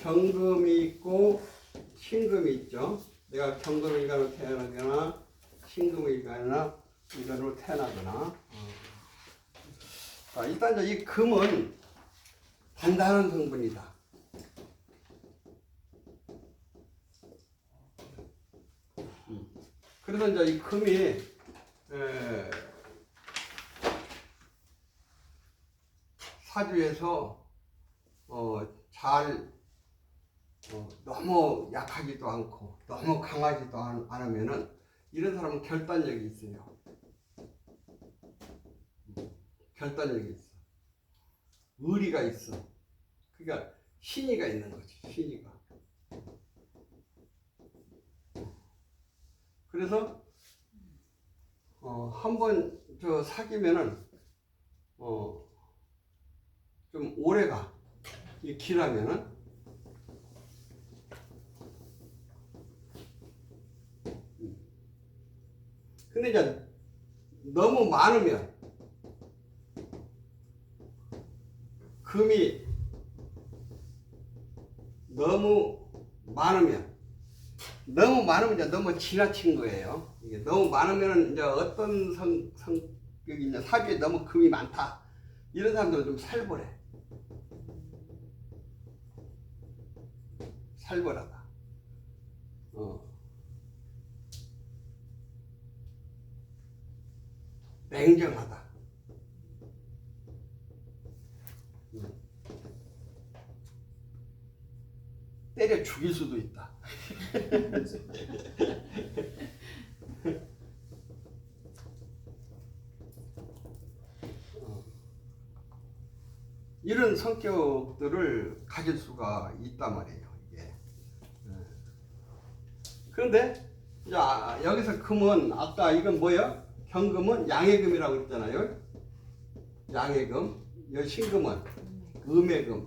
경금이 있고 신금이 있죠. 내가 경금일간으로 태어나거나 신금일간으로 태어나거나. 일단 이제 이 금은 단단한 성분이다. 그래서 이제 이 금이 사주에서 잘 너무 약하지도 않고 너무 강하지도 않으면은 이런 사람은 결단력이 있어요. 결단력이 있어. 의리가 있어. 그러니까 신의가 있는 거지. 신의가. 그래서 한번 사귀면은 좀 오래가. 이 길하면은 근데 이제 너무 많으면 금이 너무 많으면 이제 너무 지나친 거예요. 이게 너무 많으면 이제 어떤 성격이 이제 사주에 너무 금이 많다. 이런 사람들은 좀 살벌해. 살벌하다. 냉정하다. 때려 죽일 수도 있다. 이런 성격들을 가질 수가 있단 말이에요. 이게. 그런데 여기서 금은 아까 이건 뭐야? 경금은 양해금이라고 했잖아요. 양해금. 이 신금은 음해금.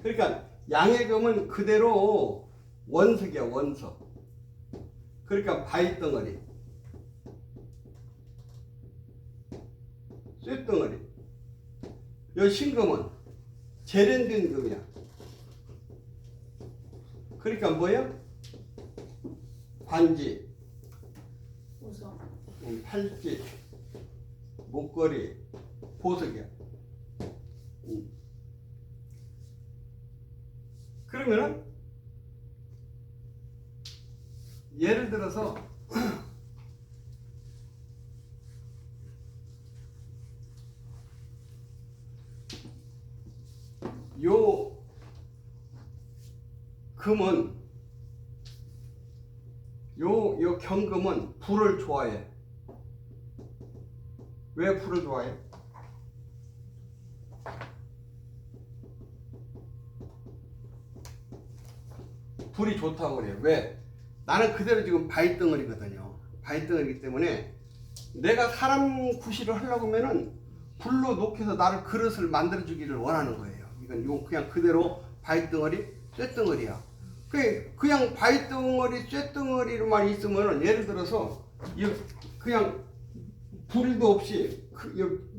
그러니까 양해금은 그대로 원석이야, 원석. 그러니까 바위덩어리, 쇳덩어리. 이 신금은 재련된 금이야. 그러니까 뭐야? 반지, 팔찌, 목걸이, 보석이야. 그러면은 예를 들어서 요 금은 요 경금은 불을 좋아해. 왜 불을 좋아해? 불이 좋다고 그래요. 왜? 나는 그대로 지금 바위덩어리거든요. 바위덩어리이기 때문에 내가 사람 구실을 하려고 하면은 불로 녹여서 나를 그릇을 만들어 주기를 원하는 거예요. 이건 그냥 그대로 바위덩어리, 쇳덩어리야. 그냥 바위덩어리, 쇳덩어리로만 있으면은 예를 들어서 그냥 불도 없이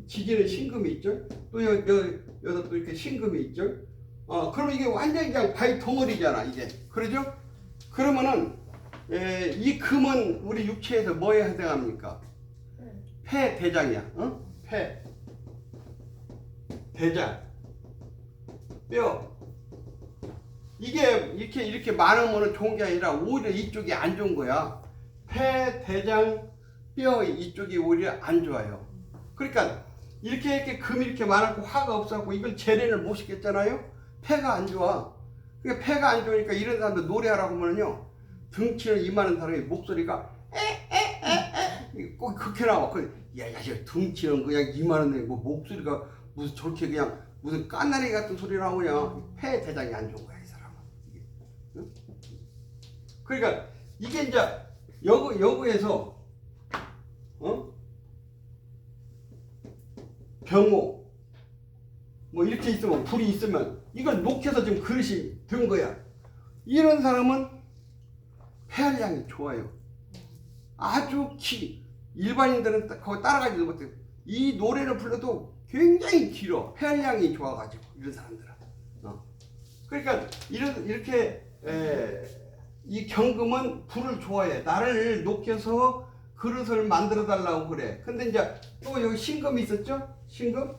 지지는 신금이 있죠. 또 여기다 또 이렇게 신금이 있죠. 그러면 이게 완전히 그냥 바위 덩어리잖아, 이게. 그러죠? 그러면은, 이 금은 우리 육체에서 뭐에 해당합니까? 폐, 대장이야. 폐, 대장, 뼈. 이게 이렇게 많으면 좋은 게 아니라 오히려 이쪽이 안 좋은 거야. 폐, 대장, 뼈 이쪽이 오히려 안 좋아요. 그러니까 이렇게 금이 이렇게 많았고 화가 없었고 이걸 재련을 못 시켰잖아요. 폐가 안 좋아. 그러니까 폐가 안 좋으니까 이런 사람들 노래하라고 하면요, 등치는 이만한 사람이 목소리가 꼭 그렇게 나와. 야, 등치는 그냥 이만한데 뭐 목소리가 무슨 저렇게 그냥 무슨 까나리 같은 소리 나오냐. 폐 대장이 안 좋은 거야, 이 사람은. 응? 그러니까 이게 이제 여기에서 병호 뭐 이렇게 있으면, 불이 있으면 이걸 녹여서 지금 그릇이 된 거야. 이런 사람은 폐활량이 좋아요. 아주 일반인들은 거기 따라가지도 못해요. 이 노래를 불러도 굉장히 길어. 폐활량이 좋아가지고. 이런 사람들은. 그러니까 이렇게 이 경금은 불을 좋아해. 나를 녹여서 그릇을 만들어 달라고 그래. 근데 이제 또 여기 신금이 있었죠? 신금?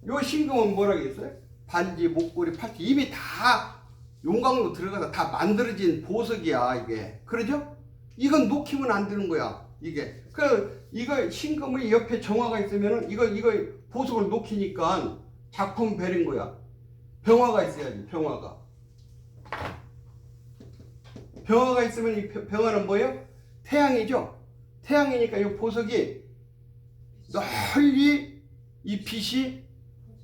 요 신금은 뭐라고 했어요? 반지, 목걸이, 팔찌 이미 다 용광로 들어가서 다 만들어진 보석이야 이게. 그러죠? 이건 녹이면 안 되는 거야 이게. 이거 신금의 옆에 정화가 있으면은 이거 보석을 녹이니까 작품 베린 거야. 병화가 있어야지. 병화가 있으면 이 병화는 뭐예요? 태양이죠. 태양이니까 이 보석이 널리 이 빛이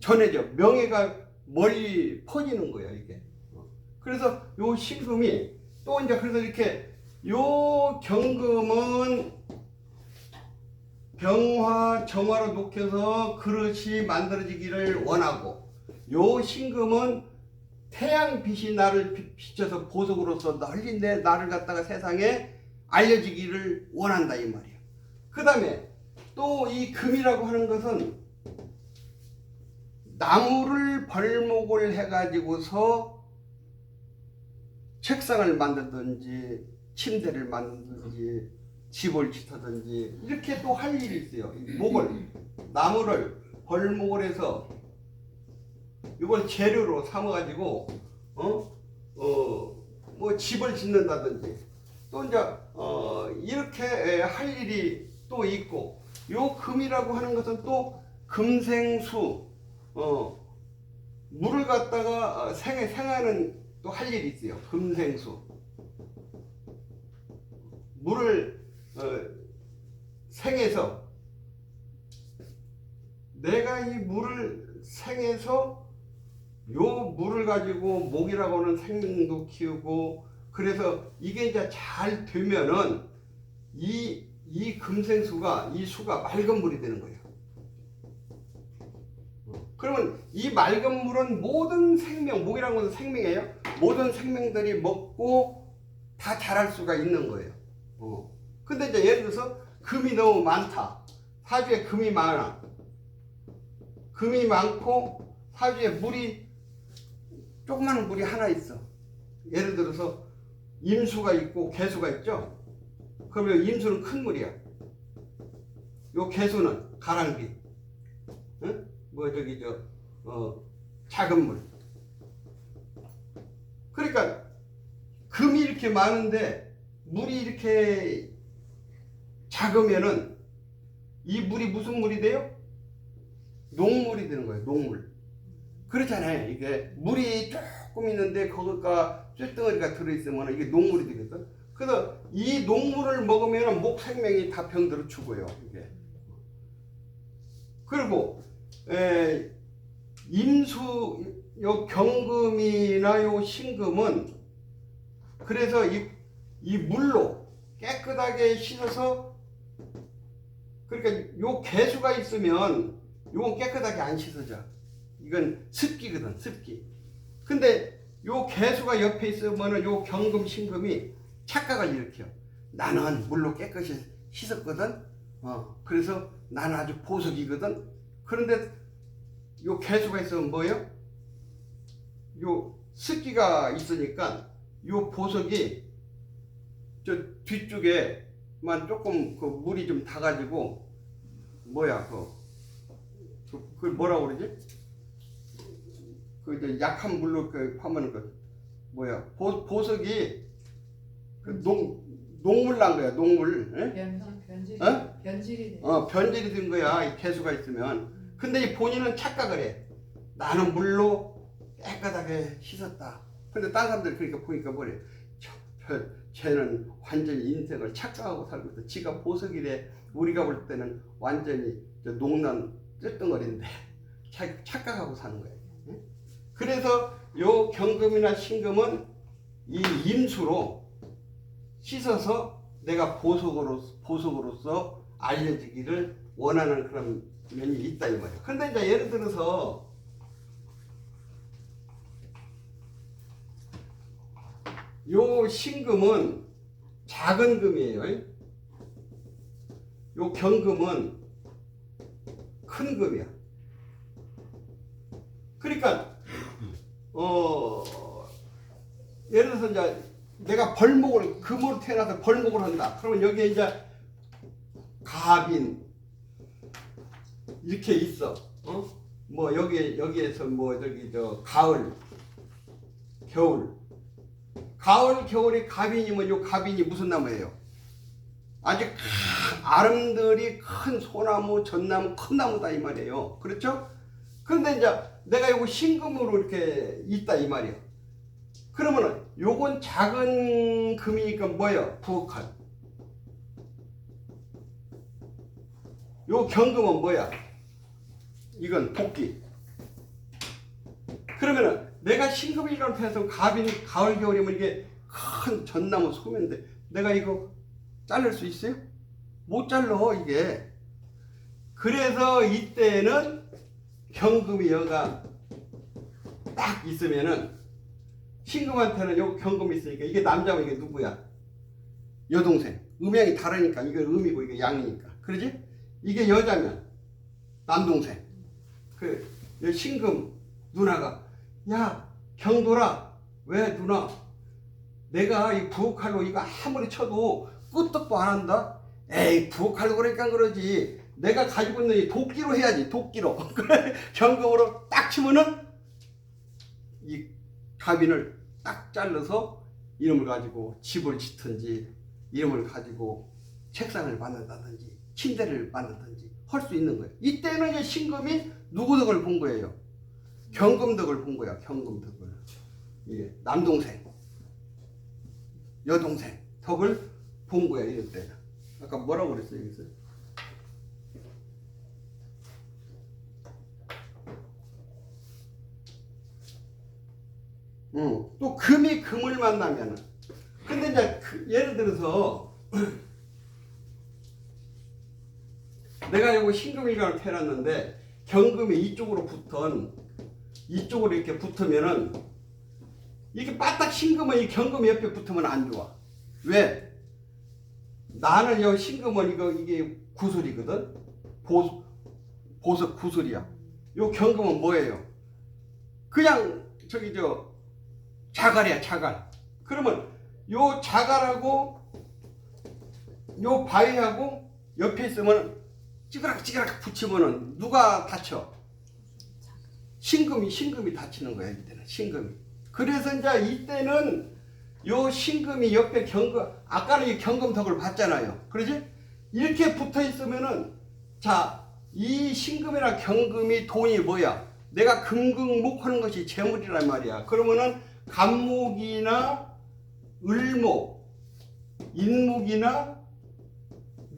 전해져. 명예가 멀리 퍼지는 거야 이게. 그래서 요 신금이 또 이제 그래서 이렇게 요 경금은 병화 정화로 녹여서 그릇이 만들어지기를 원하고, 요 신금은 태양빛이 나를 비춰서 보석으로서 널리 나를 갖다가 세상에 알려지기를 원한다 이 말이야. 그 다음에 또 이 금이라고 하는 것은 나무를 벌목을 해가지고서 책상을 만들든지 침대를 만들든지 집을 짓든지 이렇게 또 할 일이 있어요. 나무를 벌목을 해서 이걸 재료로 삼아가지고 뭐 집을 짓는다든지 또 이제 이렇게 할 일이 또 있고, 요 금이라고 하는 것은 또 금생수 물을 갖다가 생하는 또 할 일이 있어요. 금생수 물을 생해서 내가 이 물을 생해서 요 물을 가지고 목이라고 하는 생명도 키우고, 그래서 이게 이제 잘 되면은 이 금생수가 이 수가 맑은 물이 되는 거예요. 그러면 이 맑은 물은 모든 생명, 목이라는 것은 생명이에요. 모든 생명들이 먹고 다 자랄 수가 있는 거예요. 근데 이제 예를 들어서 금이 너무 많다. 사주에 금이 많아. 금이 많고 사주에 물이 조그마한 물이 하나 있어. 예를 들어서 임수가 있고 개수가 있죠. 그러면 임수는 큰 물이야. 요 개수는 가랑비. 응? 뭐 저기 작은 물. 그러니까 금이 이렇게 많은데 물이 이렇게 작으면은 이 물이 무슨 물이 돼요? 녹물이 되는 거예요. 녹물. 그렇잖아요. 이게 물이 조금 있는데 거기가 쇳덩어리가 들어있으면 이게 녹물이 되거든. 그래서 이 녹물을 먹으면 목 생명이 다 병들어 죽어요. 이게. 그리고 임수 요 경금이나 요 신금은 그래서 이 물로 깨끗하게 씻어서, 그러니까 요 개수가 있으면 요건 깨끗하게 안 씻어져. 이건 습기거든, 습기. 근데 요 개수가 옆에 있으면은 요 경금 신금이 착각을 일으켜. 나는 물로 깨끗이 씻었거든. 그래서 나는 아주 보석이거든. 그런데 요 개수가 있으면 뭐예요? 요 습기가 있으니까 요 보석이 저 뒤쪽에만 조금 그 물이 좀 닿아가지고 뭐야 그 뭐라고 그러지? 그 이제 약한 물로 그 하면은 그 뭐야 보석이 그 녹물 난 거야. 녹물. 변질이. 변질이. 변질이 된 거야. 이 개수가 있으면. 근데 이 본인은 착각을 해. 나는 물로 깨끗하게 씻었다. 근데 다른 사람들 그러니까 보니까 뭐래? 쟤는 완전히 인생을 착각하고 살고 있어. 지가 보석이래. 우리가 볼 때는 완전히 녹난 쇳덩어리인데 착각하고 사는 거야. 그래서 요 경금이나 신금은 이 임수로 씻어서 내가 보석으로서 알려지기를 원하는 그런 면이 있다 이 말이야. 근데 이제 예를 들어서 요 신금은 작은 금이에요. 요 경금은 큰 금이야. 예를 들어서 이제 내가 벌목을 금으로 태어나서 벌목을 한다. 그러면 여기에 이제 갑인 이렇게 있어. 뭐 여기에서 뭐 저기 저 가을, 겨울. 가을, 겨울이 갑인이면 요 갑인이 무슨 나무예요? 아주 큰 아름드리 큰 소나무, 전나무, 큰 나무다 이 말이에요. 그렇죠? 그런데 이제 내가 요거 신금으로 이렇게 있다 이 말이야. 그러면은 요건 작은 금이니까 뭐예요? 부엌칼. 요 경금은 뭐야? 이건 복기. 그러면은 내가 신금이라고 해서 갑인 가을 겨울이면 이게 큰 전나무 소면인데 내가 이거 자를 수 있어요? 못 잘라 이게. 그래서 이때는 경금이 여가 딱 있으면은 신금한테는 요 경금이 있으니까 이게 남자면 이게 누구야? 여동생. 음양이 다르니까 이게 음이고 이게 양이니까. 그러지? 이게 여자면 남동생. 그 신금 누나가 야 경돌아 왜 누나 내가 이 부엌칼로 이거 아무리 쳐도 끄떡도 안 한다. 에이 부엌칼로 그러니까 그러지. 내가 가지고 있는 이 도끼로 해야지 도끼로. 그래 경금으로 딱 치면은 이 갑인을 딱 잘라서 이름을 가지고 집을 짓든지 이름을 가지고 책상을 만든다든지 침대를 만든다든지 할 수 있는 거예요. 이때는 이제 신금이 누구 덕을 본 거예요? 경금 덕을 본 거야. 경금 덕을. 예, 남동생, 여동생 덕을 본 거야. 이럴 때는. 아까 뭐라고 그랬어요? 여기서? 또 금이 금을 만나면은 근데 이제 예를 들어서 내가 이거 신금이라고 태어났는데 경금이 이쪽으로 이쪽으로 이렇게 붙으면은 이게 바닥 신금은 이 경금이 옆에 붙으면 안 좋아. 왜? 나는 여 신금은 이게 구슬이거든. 보석 구슬이야. 요 경금은 뭐예요? 그냥 저기 자갈이야 자갈. 그러면 요 자갈하고 요 바위하고 옆에 있으면 찌그락 붙이면은 누가 다쳐? 신금이 다치는 거야 이때는 신금이. 그래서 이제 이때는 요 신금이 옆에 경금 아까는 이 경금덕을 봤잖아요. 그러지? 이렇게 붙어 있으면은 자 이 신금이나 경금이 돈이 뭐야? 내가 금극목 하는 것이 재물이란 말이야. 그러면은 간목이나 을목, 인목이나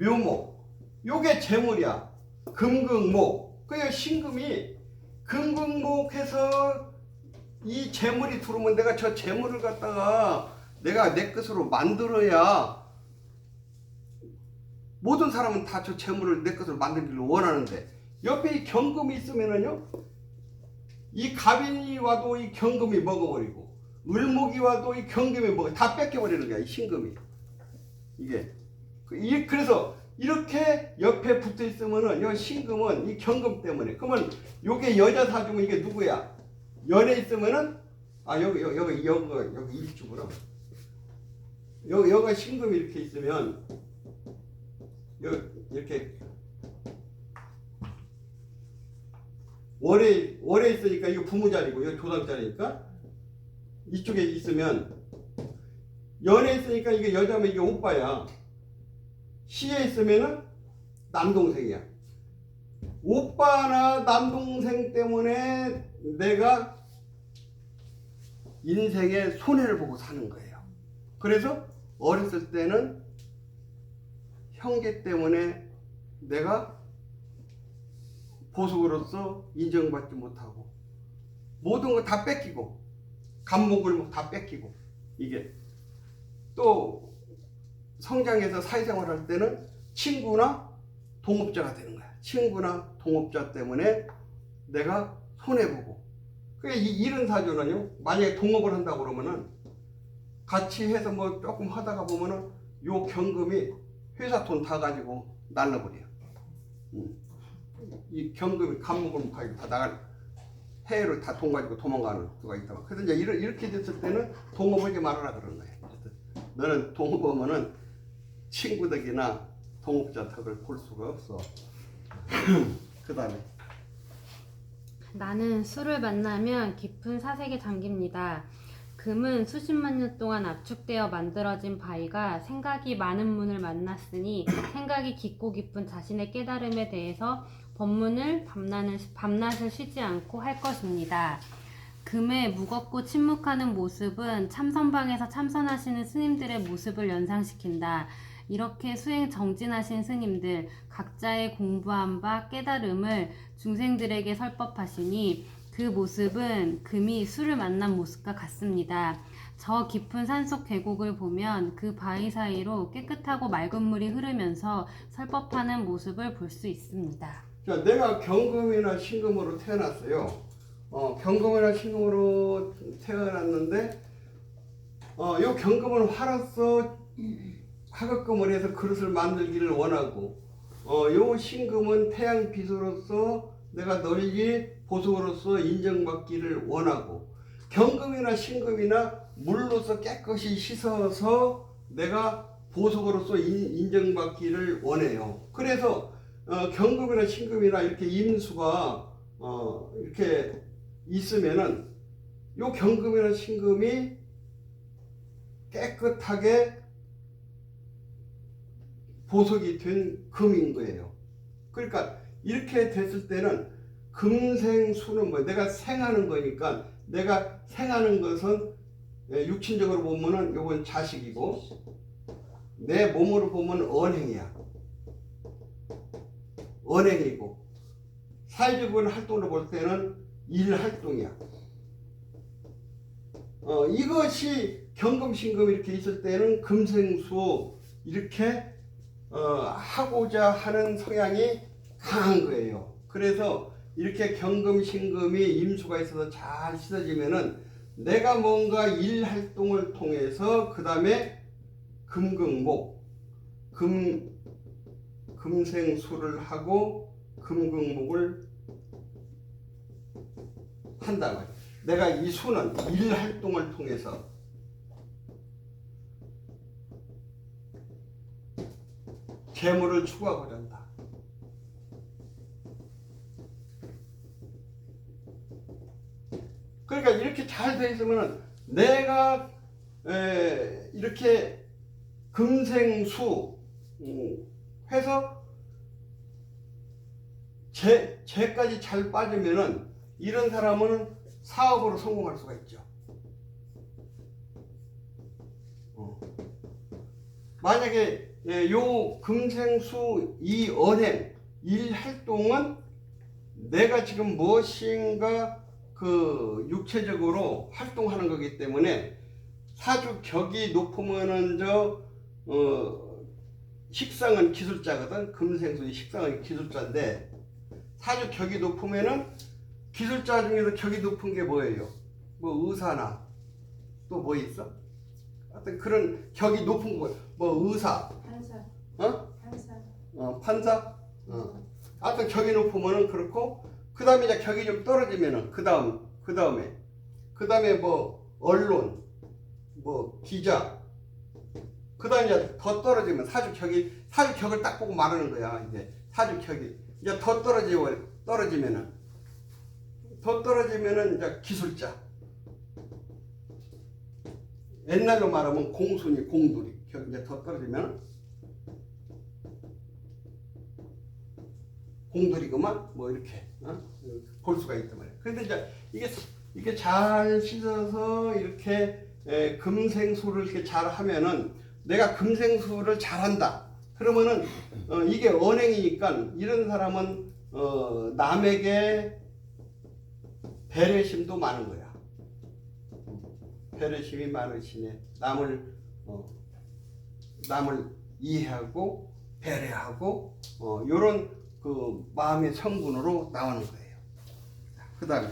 묘목 요게 재물이야. 금극목. 그래서 신금이 금극목해서 이 재물이 들어오면 내가 저 재물을 갖다가 내가 내 것으로 만들어야 모든 사람은 다 저 재물을 내 것으로 만들기를 원하는데 옆에 이 경금이 있으면은요 이 갑인이 와도 이 경금이 먹어버리고 을목이 와도 이 경금이 다 뺏겨버리는 거야 이 신금이. 이게 그래서 이렇게 옆에 붙어 있으면은 이 신금은 이 경금 때문에 그러면 요게 여자 사주면 이게 누구야? 연에 있으면은 여기 이쪽으로 여기가 신금이 이렇게 있으면 이렇게 월에 있으니까 이거 부모 자리고 이거 조상 자리니까 이쪽에 있으면 연에 있으니까 이게 여자면 이게 오빠야. 시에 있으면은 남동생이야. 오빠나 남동생 때문에 내가 인생의 손해를 보고 사는 거예요. 그래서 어렸을 때는 형제 때문에 내가 보석으로서 인정받지 못하고 모든 거 다 뺏기고 간목을 다 뺏기고 이게 또 성장해서 사회생활 할 때는 친구나 동업자가 되는 거야. 친구나 동업자 때문에 내가 손해보고 그러니까 이런 사주는요 만약에 동업을 한다고 그러면은 같이 해서 뭐 조금 하다가 보면은 요 경금이 회사 돈 다 가지고 날라버려. 이 경금이 간목을 가지고 다 해외로 다 돈 가지고 도망가는 수가 있다. 그래서 이제 이렇게 됐을 때는 동업하지 말아라 그런 거예요. 너는 동업하면은 친구덕이나 동업자 덕을 볼 수가 없어. 그 다음에 나는 술을 만나면 깊은 사색에 잠깁니다. 금은 수십만 년 동안 압축되어 만들어진 바위가 생각이 많은 문을 만났으니 생각이 깊고 깊은 자신의 깨달음에 대해서 법문을 밤낮을 쉬지 않고 할 것입니다. 금의 무겁고 침묵하는 모습은 참선방에서 참선하시는 스님들의 모습을 연상시킨다. 이렇게 수행 정진하신 스님들 각자의 공부한 바 깨달음을 중생들에게 설법하시니 그 모습은 금이 술을 만난 모습과 같습니다. 저 깊은 산속 계곡을 보면 그 바위 사이로 깨끗하고 맑은 물이 흐르면서 설법하는 모습을 볼 수 있습니다. 자, 내가 경금이나 신금으로 태어났어요. 경금이나 신금으로 태어났는데 요 경금은 화로서 화극금을 해서 그릇을 만들기를 원하고 요 신금은 태양빛으로서 내가 널리 보석으로서 인정받기를 원하고 경금이나 신금이나 물로서 깨끗이 씻어서 내가 보석으로서 인정받기를 원해요. 그래서 경금이나 신금이나 이렇게 임수가 이렇게 있으면은 요 경금이나 신금이 깨끗하게 보석이 된 금인 거예요. 그러니까 이렇게 됐을 때는 금생수는 뭐 내가 생하는 거니까 내가 생하는 것은 육신적으로 보면은 요건 자식이고 내 몸으로 보면 언행이야. 언행이고 사회적인 활동으로 볼 때는 일활동이야. 이것이 경금신금 이렇게 있을 때는 금생수 이렇게 하고자 하는 성향이 강한 거예요. 그래서 이렇게 경금신금이 임수가 있어서 잘 씻어지면은 내가 뭔가 일활동을 통해서 그 다음에 금극목 금생수를 하고 금극목을 한다 말이야. 내가 이 수는 일활동을 통해서 재물을 추구하고자 한다. 그러니까 이렇게 잘 되어 있으면 내가 이렇게 금생수 해서 재까지 잘 빠지면은 이런 사람은 사업으로 성공할 수가 있죠. 만약에 요 금생수 이 언행 일활동은 내가 지금 무엇인가 그 육체적으로 활동하는 거기 때문에 사주 격이 높으면은 식상은 기술자거든. 금생수의 식상은 기술자인데 사주 격이 높으면은 기술자 중에서 격이 높은 게 뭐예요? 뭐 의사나 또 뭐 있어? 하여튼 그런 격이 높은 거 뭐 의사, 판사. 판사, 판사, 하여튼 격이 높으면은 그렇고 그 다음에 이제 격이 좀 떨어지면은 그 다음에 뭐 언론, 뭐 기자, 그 다음에 이제 더 떨어지면 사주격을 딱 보고 말하는 거야. 이제 사주격이 이제 더 떨어지면은 이제 기술자. 옛날로 말하면 공순이 공돌이 격 이제 더 떨어지면 공돌이구만 뭐 이렇게 볼 수가 있단 말이야. 그런데 이제 이게 잘 씻어서 이렇게 금생수를 이렇게 잘 하면은 내가 금생수를 잘한다. 그러면은 이게 언행이니까 이런 사람은 남에게 배려심도 많은 거야. 배려심이 많으시네. 남을 이해하고 배려하고 요런 그 마음의 성분으로 나오는 거예요. 그 다음에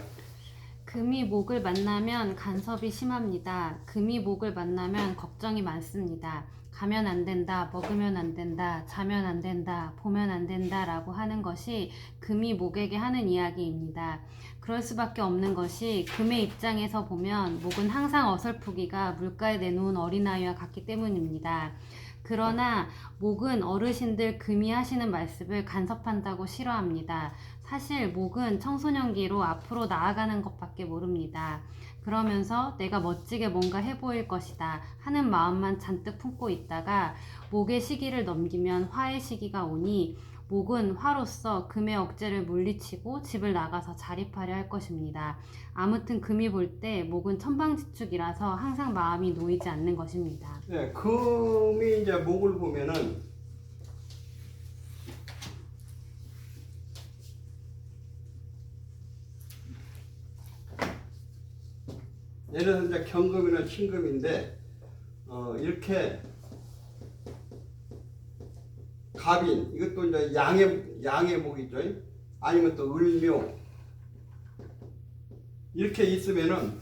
금이 목을 만나면 간섭이 심합니다. 금이 목을 만나면 걱정이 많습니다. 가면 안 된다, 먹으면 안 된다, 자면 안 된다, 보면 안 된다 라고 하는 것이 금이 목에게 하는 이야기입니다. 그럴 수밖에 없는 것이 금의 입장에서 보면 목은 항상 어설프기가 물가에 내놓은 어린아이와 같기 때문입니다. 그러나 목은 어르신들 금이 하시는 말씀을 간섭한다고 싫어합니다. 사실 목은 청소년기로 앞으로 나아가는 것밖에 모릅니다. 그러면서 내가 멋지게 뭔가 해보일 것이다 하는 마음만 잔뜩 품고 있다가 목의 시기를 넘기면 화의 시기가 오니 목은 화로서 금의 억제를 물리치고 집을 나가서 자립하려 할 것입니다. 아무튼 금이 볼 때 목은 천방지축이라서 항상 마음이 놓이지 않는 것입니다. 네, 금이 이제 목을 보면은 예를 들어서 이제 경금이나 신금인데 이렇게 갑인 이것도 이제 양의 목이죠. 아니면 또 을묘 이렇게 있으면은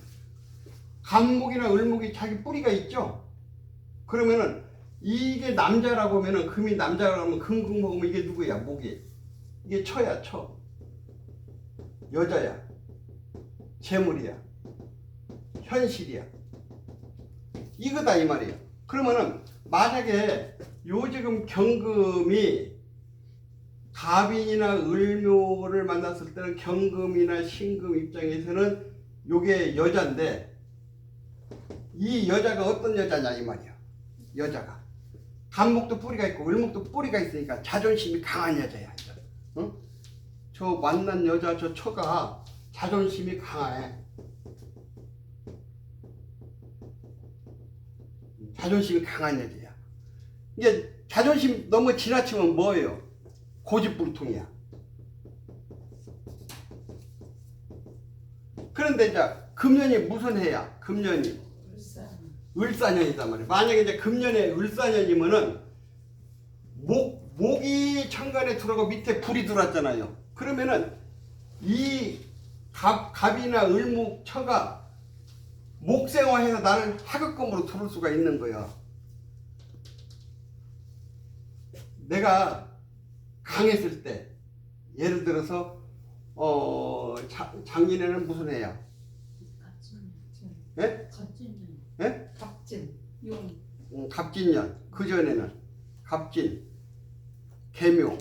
갑목이나 을목이 자기 뿌리가 있죠. 그러면은 이게 남자라고 하면은 금이 남자라고 하면 금금 먹으면 이게 누구야? 목이 이게 처야 처 여자야 재물이야 현실이야 이거다 이 말이에요. 그러면은 만약에 요 지금 경금이 갑인이나 을묘를 만났을 때는 경금이나 신금 입장에서는 요게 여자인데 이 여자가 어떤 여자냐 이 말이야. 여자가 갑목도 뿌리가 있고 을목도 뿌리가 있으니까 자존심이 강한 여자야. 응? 저 만난 여자 저 처가 자존심이 강해. 자존심이 강한 여자야. 이게 자존심 너무 지나치면 뭐예요? 고집불통이야. 그런데 이제 금년이 무슨 해야? 금년이 을사년이단 말이야. 만약에 이제 금년에 을사년이면은 목이 천간에 들어가고 밑에 불이 들어왔잖아요. 그러면은 이 갑이나 을목 처가 목생화해서 나를 하급금으로 들을 수가 있는 거야. 내가 강했을 때 예를 들어서 작년에는 무슨 해야? 예? 예? 갑진 갑진년. 그 전에는 갑진, 개묘,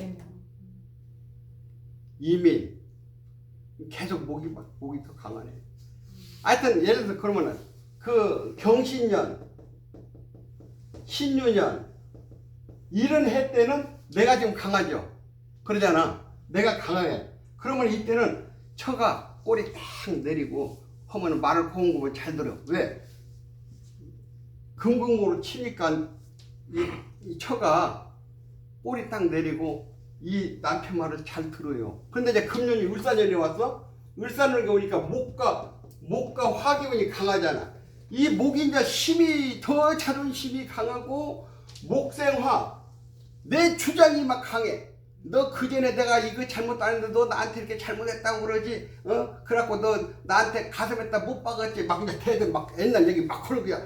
이민. 계속 목이 더 강하네. 하여튼 예를 들어서 그러면은 그 경신년, 신유년 이런 해 때는 내가 지금 강하죠. 그러잖아. 내가 강해. 그러면 이때는 처가 꼬리 탁 내리고 하면 말을 고운거면 잘 들어. 왜? 금금으로 치니까 이 처가 꼬리 딱 내리고 이 남편 말을 잘 들어요. 근데 이제 금년이 을사년이 왔어? 을사년이 오니까 목과 화기운이 강하잖아. 이 목이 이제 힘이 더 자존심이 강하고 목생화 내 주장이 막 강해. 너 그전에 내가 이거 잘못 안 했는데 너 나한테 이렇게 잘못했다고 그러지? 그래갖고 너 나한테 가슴에다 못 박았지? 막 이제 걔들 막 옛날 얘기 막 그러고 야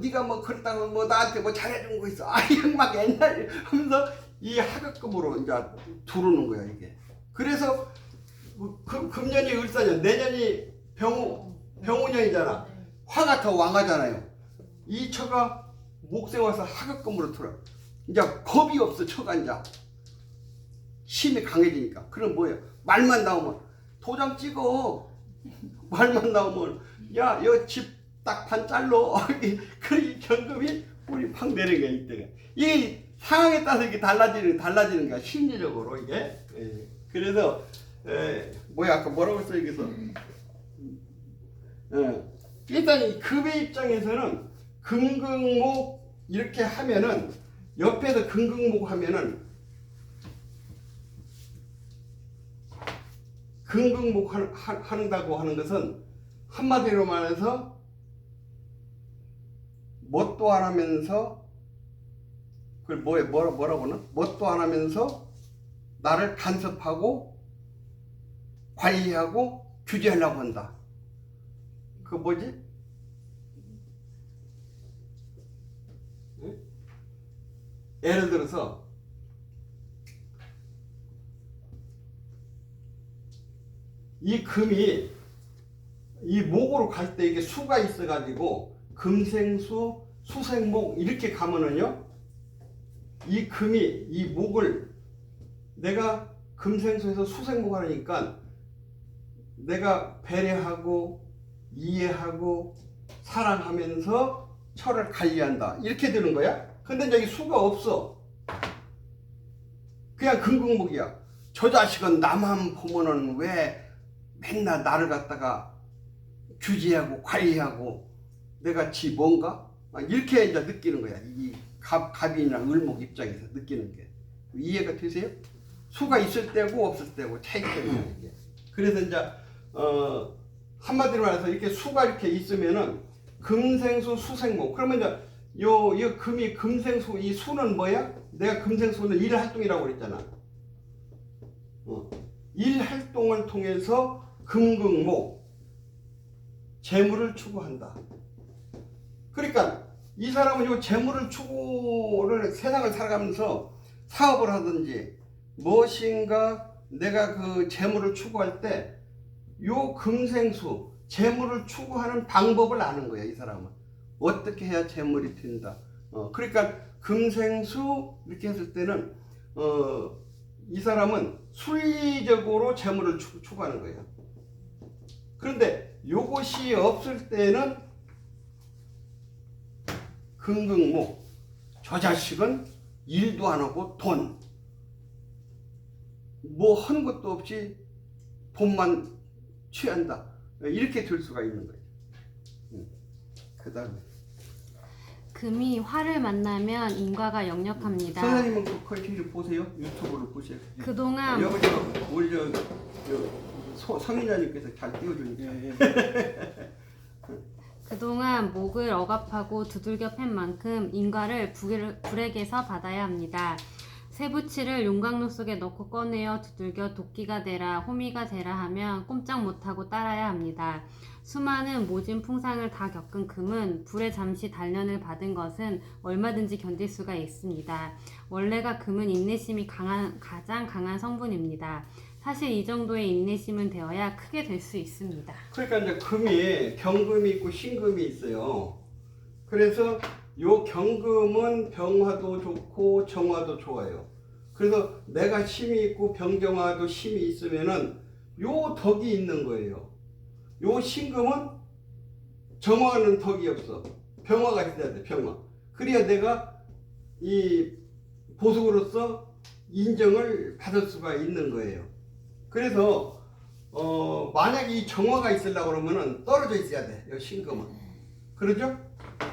네가 뭐 그랬다고 뭐 나한테 뭐 잘해준 거 있어? 아이 막 옛날 하면서 이 하급금으로 이제 두르는 거야 이게. 그래서 금년이 을사년, 내년이 병우년이잖아. 화가 더 왕하잖아요. 이 처가 목생화서 하급금으로 들어. 이제 겁이 없어 처가 이제 힘이 강해지니까. 그럼 뭐예요? 말만 나오면 도장 찍어. 말만 나오면 야, 여 집 딱 반 잘로. 그 경금이 뿌리 팍 내리는 거야 이때가. 이 상황에 따라서 이게 달라지는 거야 심리적으로 이게. 그래서 뭐야 아까 뭐라고 했어 여기서. 일단 이 금의 입장에서는 금극목 이렇게 하면은 옆에서 금극목 하면은 금극목 한다고 하는 것은 한마디로 말해서 뭣도 안 하면서 그걸 뭐라고는 뭣도 안 하면서 나를 간섭하고 관리하고 규제하려고 한다. 그 뭐지? 응? 예를 들어서 이 금이 이 목으로 갈 때 이게 수가 있어가지고 금생수, 수생목 이렇게 가면은요, 이 금이 이 목을 내가 금생수에서 수생목 하니까 내가 배려하고 이해하고 사랑하면서 처를 관리한다 이렇게 되는 거야. 근데 여기 수가 없어. 그냥 금극목이야. 저 자식은 나만 보면은 왜 맨날 나를 갖다가 규제하고 관리하고 내가 지 뭔가 이렇게 이제 느끼는 거야. 이 갑이나 을목 입장에서 느끼는 게 이해가 되세요? 수가 있을 때고 없을 때고 차이 때문에 이게. 그래서 이제 한마디로 말해서 이렇게 수가 이렇게 있으면은 금생수 수생목. 그러면 이제 요 금이 금생수 이 수는 뭐야? 내가 금생수는 일활동이라고 그랬잖아. 일활동을 통해서 금극목 재물을 추구한다. 그러니까 이 사람은 요 재물을 추구를 세상을 살아가면서 사업을 하든지 무엇인가 내가 그 재물을 추구할 때 요 금생수 재물을 추구하는 방법을 아는 거야. 이 사람은 어떻게 해야 재물이 된다. 그러니까 금생수 이렇게 했을 때는 이 사람은 순리적으로 재물을 추구하는 거예요. 그런데 요것이 없을 때는 금극목, 저 자식은 일도 안 하고 돈, 뭐 하는 것도 없이 돈만 취한다. 이렇게 될 수가 있는 거예요. 그 다음에 금이 화를 만나면 인과가 역력합니다. 선생님은 그 커티를 보세요. 유튜브를 보세요. 그동안 여기 올려 성인자님께서 잘 띄워주니까. 그동안 목을 억압하고 두들겨 팬 만큼 인과를 불에게서 받아야 합니다. 쇠붙이를 용광로 속에 넣고 꺼내어 두들겨 도끼가 되라 호미가 되라 하면 꼼짝 못하고 따라야 합니다. 수많은 모진 풍상을 다 겪은 금은 불에 잠시 단련을 받은 것은 얼마든지 견딜 수가 있습니다. 원래가 금은 인내심이 가장 강한 성분입니다. 사실 이 정도의 인내심은 되어야 크게 될 수 있습니다. 그러니까 이제 금이 경금이 있고 신금이 있어요. 그래서 요 경금은 병화도 좋고 정화도 좋아요. 그래서 내가 심이 있고 병정화도 심이 있으면은 요 덕이 있는 거예요. 요 신금은 정화는 덕이 없어. 병화가 있어야 돼. 병화. 그래야 내가 이 보석으로서 인정을 받을 수가 있는 거예요. 그래서 만약에 이 정화가 있으려고 그러면은 떨어져 있어야 돼. 요 신금은. 그러죠?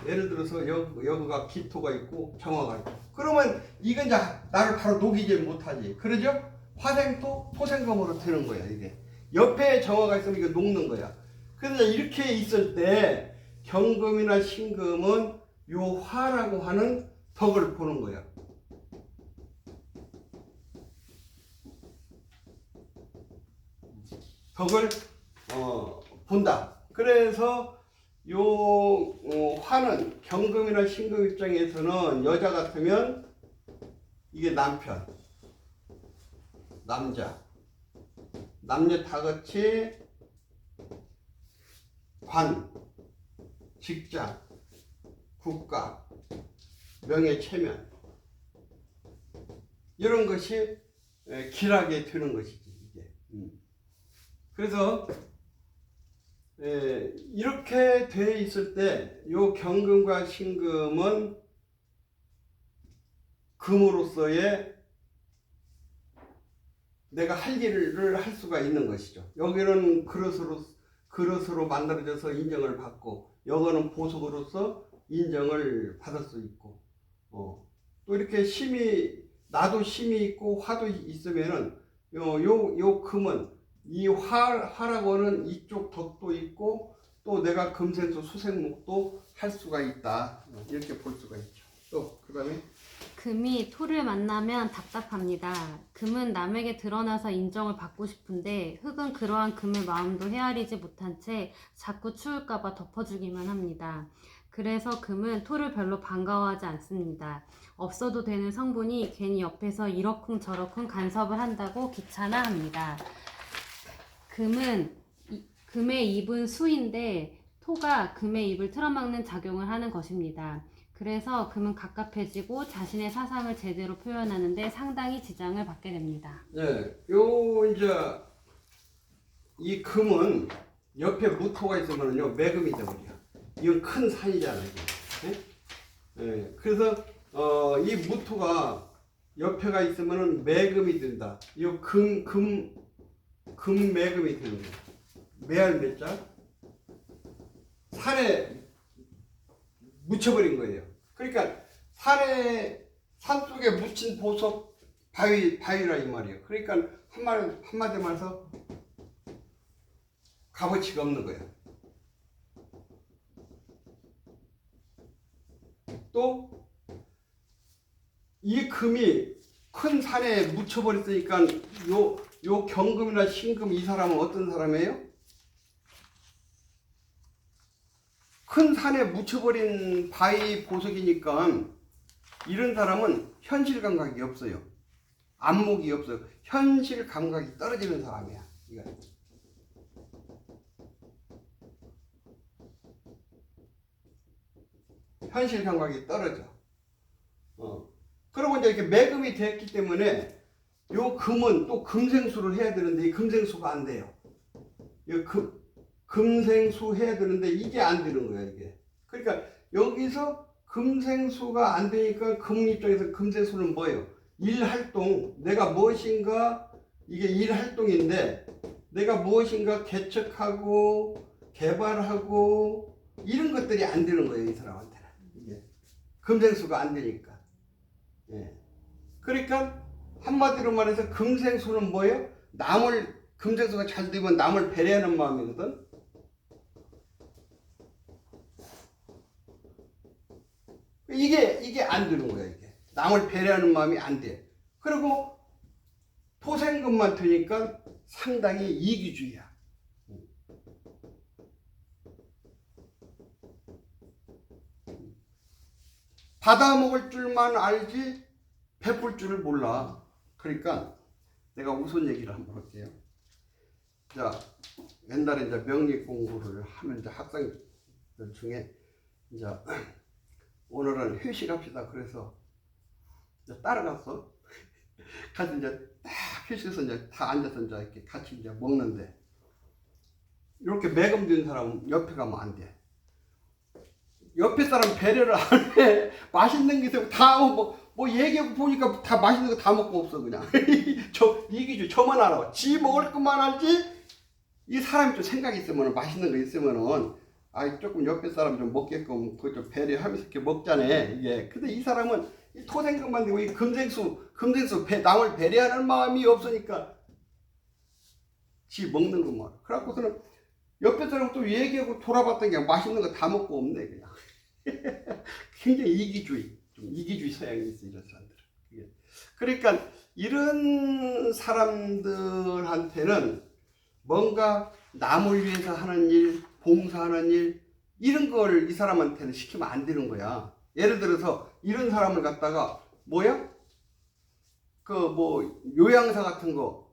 예를 들어서 여기가 기토가 있고 정화가 있고. 그러면 이건 이제 나를 바로 녹이지 못하지. 그러죠? 화생토, 토생금으로 되는 거야, 이게. 옆에 정화가 있으면 이거 녹는 거야. 그래서 이렇게 있을 때 경금이나 신금은 요 화라고 하는 덕을 보는 거야. 덕을 본다. 그래서 요 화는 경금이나 신금 입장에서는 여자 같으면 이게 남편, 남자 다 같이 관, 직장, 국가, 명예, 체면 이런 것이 길하게 되는 것이지 이게. 그래서 이렇게 돼 있을 때 요 경금과 신금은 금으로서의 내가 할 일을 할 수가 있는 것이죠. 여기는 그릇으로 만들어져서 인정을 받고, 여기는 보석으로서 인정을 받을 수 있고, 또 이렇게 나도 심이 있고 화도 있으면은 요 금은 이 화라고 하는 이쪽 덕도 있고, 또 내가 금생수 수생목도 할 수가 있다. 이렇게 볼 수가 있죠. 또 그 다음에 금이 토를 만나면 답답합니다. 금은 남에게 드러나서 인정을 받고 싶은데 흙은 그러한 금의 마음도 헤아리지 못한 채 자꾸 추울까봐 덮어주기만 합니다. 그래서 금은 토를 별로 반가워하지 않습니다. 없어도 되는 성분이 괜히 옆에서 이러쿵 저러쿵 간섭을 한다고 귀찮아합니다. 금의 잎은 수인데 토가 금의 잎을 틀어막는 작용을 하는 것입니다. 그래서 금은 갑갑해지고 자신의 사상을 제대로 표현하는데 상당히 지장을 받게 됩니다. 네, 요 이제 이 금은 옆에 무토가 있으면요 매금이 되버려. 이건 큰 산이잖아요. 네? 네, 그래서 이 무토가 옆에가 있으면은 매금이 된다. 이 금매금이 되는 거야. 매할 매자 산에 묻혀버린 거예요. 그러니까 산 속에 묻힌 보석 바위라 이 말이에요. 그러니까 한마디 말해서 값어치가 없는 거예요. 또 이 금이 큰 산에 묻혀버렸으니까 요 경금이나 신금 이 사람은 어떤 사람이에요? 큰 산에 묻혀버린 바위 보석이니까 이런 사람은 현실 감각이 없어요. 안목이 없어요. 현실 감각이 떨어지는 사람이야. 이거. 현실 감각이 떨어져. 그리고 이제 이렇게 매금이 됐기 때문에 요 금은 또 금생수를 해야 되는데 이 금생수가 안 돼요. 금생수 해야 되는데 이게 안 되는 거야, 이게. 그러니까 여기서 금생수가 안 되니까 금 입장에서 금생수는 뭐예요? 일활동. 내가 무엇인가, 이게 일활동인데 내가 무엇인가 개척하고 개발하고 이런 것들이 안 되는 거예요, 이 사람한테는. 이게 금생수가 안 되니까. 예. 그러니까 한마디로 말해서 금생수는 뭐예요? 금생수가 잘 되면 남을 배려하는 마음이거든. 이게 안 되는 거야, 이게. 남을 배려하는 마음이 안 돼. 그리고 토생금만 되니까 상당히 이기주의야. 받아먹을 줄만 알지 베풀 줄을 몰라. 그러니까 내가 우선 얘기를 한번 할게요. 자, 옛날에 이제 명리 공부를 하는 이제 학생들 중에 이제 오늘은 회식합시다. 그래서 이제 따라갔어. 가서 이제 딱 회식해서 이제 다 앉아서 이제 이렇게 같이 이제 먹는데 이렇게 매금된 사람은 옆에 가면 안 돼. 옆에 사람 배려를 안 해. 맛있는 게 있으면 다 뭐 얘기하고 보니까 다 맛있는 거 다 먹고 없어 그냥. 이기주 저만 알아. 지 먹을 것만 알지. 이 사람이 좀 생각이 있으면 맛있는 거 있으면은 조금 옆에 사람 좀 먹게끔 그거 좀 배려하면서 이렇게 먹자네 이게. 근데 이 사람은 이 토생금만 되고 이 금생수 남을 배려하는 마음이 없으니까 지 먹는 것만. 그래갖고서는 옆에 사람 또 얘기하고 돌아봤더니 그냥 맛있는 거 다 먹고 없네 그냥. 굉장히 이기주의 서양이 있어 이런 사람들. 그러니까 이런 사람들한테는 뭔가 남을 위해서 하는 일, 봉사하는 일 이런 걸 이 사람한테는 시키면 안 되는 거야. 예를 들어서 이런 사람을 갖다가 뭐야? 요양사 같은 거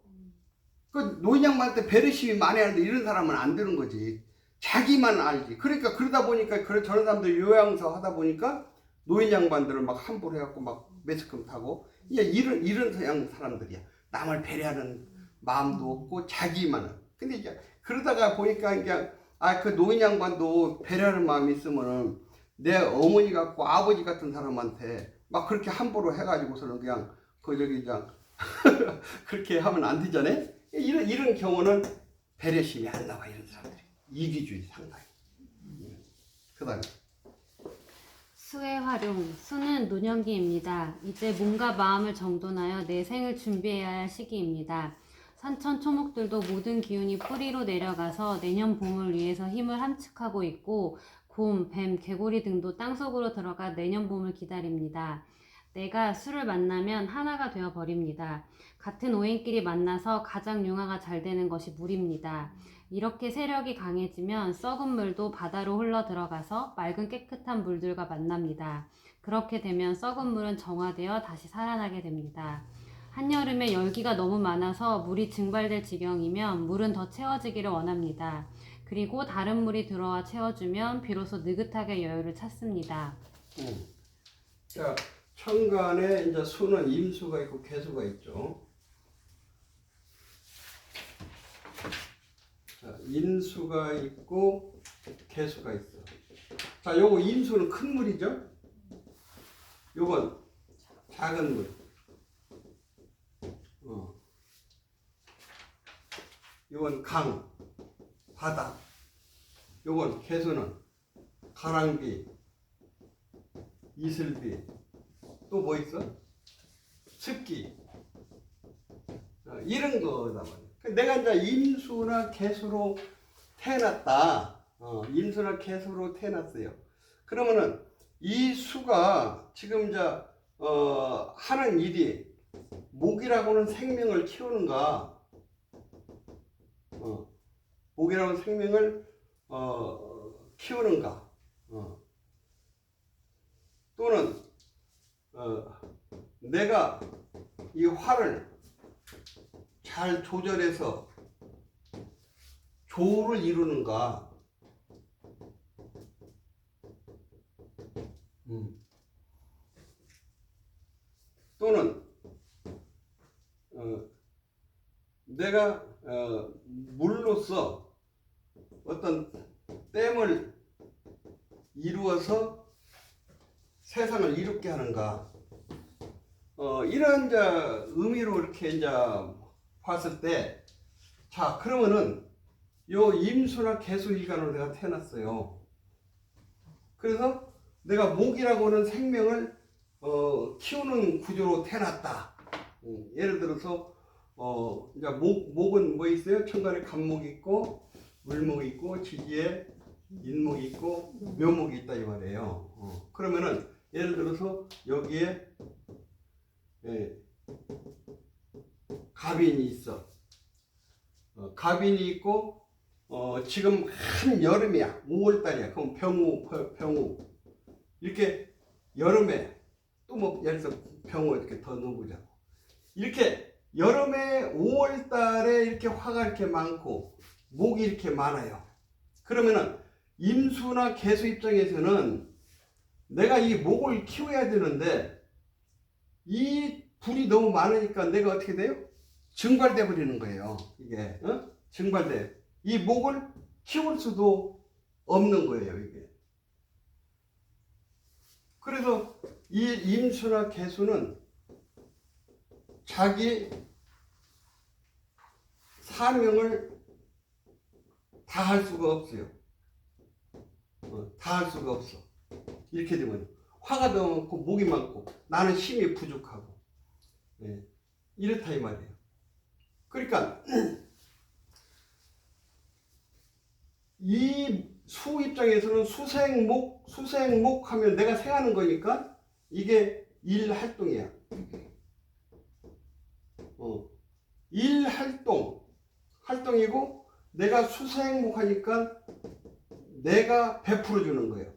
노인 양반한테 배려심이 많이 하는데 이런 사람은 안 되는 거지. 자기만 알지. 그러니까 그러다 보니까 저런 사람들 요양사 하다 보니까 노인 양반들을 막 함부로 해갖고 막 매스컴 타고 이런 서양 사람들이야. 남을 배려하는 마음도 없고 자기만은. 근데 이제 그러다가 보니까 이제 그 노인 양반도 배려하는 마음이 있으면은 내 어머니 같고 아버지 같은 사람한테 막 그렇게 함부로 해가지고서는 그냥 그냥 그렇게 하면 안 되잖아요. 이런 경우는 배려심이 안 나와. 이런 사람들이 이기주의 상당히. 그다음에 수의 활용. 수는 노년기입니다. 이제 몸과 마음을 정돈하여 내 생을 준비해야 할 시기입니다. 산천 초목들도 모든 기운이 뿌리로 내려가서 내년 봄을 위해서 힘을 함축하고 있고 곰, 뱀, 개구리 등도 땅속으로 들어가 내년 봄을 기다립니다. 내가 수를 만나면 하나가 되어 버립니다. 같은 오행끼리 만나서 가장 융화가 잘 되는 것이 물입니다. 이렇게 세력이 강해지면 썩은 물도 바다로 흘러 들어가서 맑은 깨끗한 물들과 만납니다. 그렇게 되면 썩은 물은 정화되어 다시 살아나게 됩니다. 한여름에 열기가 너무 많아서 물이 증발될 지경이면 물은 더 채워지기를 원합니다. 그리고 다른 물이 들어와 채워주면 비로소 느긋하게 여유를 찾습니다. 자, 천간에 이제 수는 임수가 있고 개수가 있죠. 자, 임수가 있고 개수가 있어. 자, 요거 임수는 큰 물이죠. 요건 작은 물. 요건 강, 바다. 요건 개수는 가랑비, 이슬비. 또 뭐 있어? 습기. 이런 거다 말이야. 내가 이제 임수나 개수로 태어났다. 임수나 개수로 태어났어요. 그러면은 이 수가 지금 이제 하는 일이 목이라고는 생명을 키우는가? 목이라고는 생명을 키우는가? 또는 내가 이 화를 잘 조절해서 조를 이루는가? 또는 내가 물로서 어떤 댐을 이루어서 세상을 이롭게 하는가? 이런 이제 의미로 이렇게 이제 봤을 때, 자, 그러면은 요 임수나 개수 일간으로 내가 태어났어요. 그래서 내가 목이라고는 생명을 키우는 구조로 태어났다. 예를 들어서 이제 목은 뭐 있어요? 천간에 간목이 있고 물목이 있고 지지에 인목이 있고 묘목이 있다 이 말이에요. 그러면은 예를 들어서 여기에 갑인이 있어. 갑인이 있고 지금 한 여름이야. 5월달이야. 그럼 병우 이렇게 여름에 또 뭐 예를 들어서 병우 이렇게 더 넣어보자고. 이렇게 여름에 5월달에 이렇게 화가 이렇게 많고 목이 이렇게 많아요. 그러면은 임수나 개수 입장에서는 내가 이 목을 키워야 되는데 이 불이 너무 많으니까 내가 어떻게 돼요? 증발돼 버리는 거예요. 이게 증발돼. 이 목을 키울 수도 없는 거예요. 이게. 그래서 이 임수나 개수는 자기 사명을 다 할 수가 없어요. 다 할 수가 없어. 이렇게 되면 화가 너무 많고 목이 많고 나는 힘이 부족하고 이렇다 이 말이에요. 그러니까 이 수 입장에서는 수생목 하면 내가 생하는 거니까 이게 일활동이야. 일활동이고 내가 수생목 하니까 내가 베풀어 주는 거예요.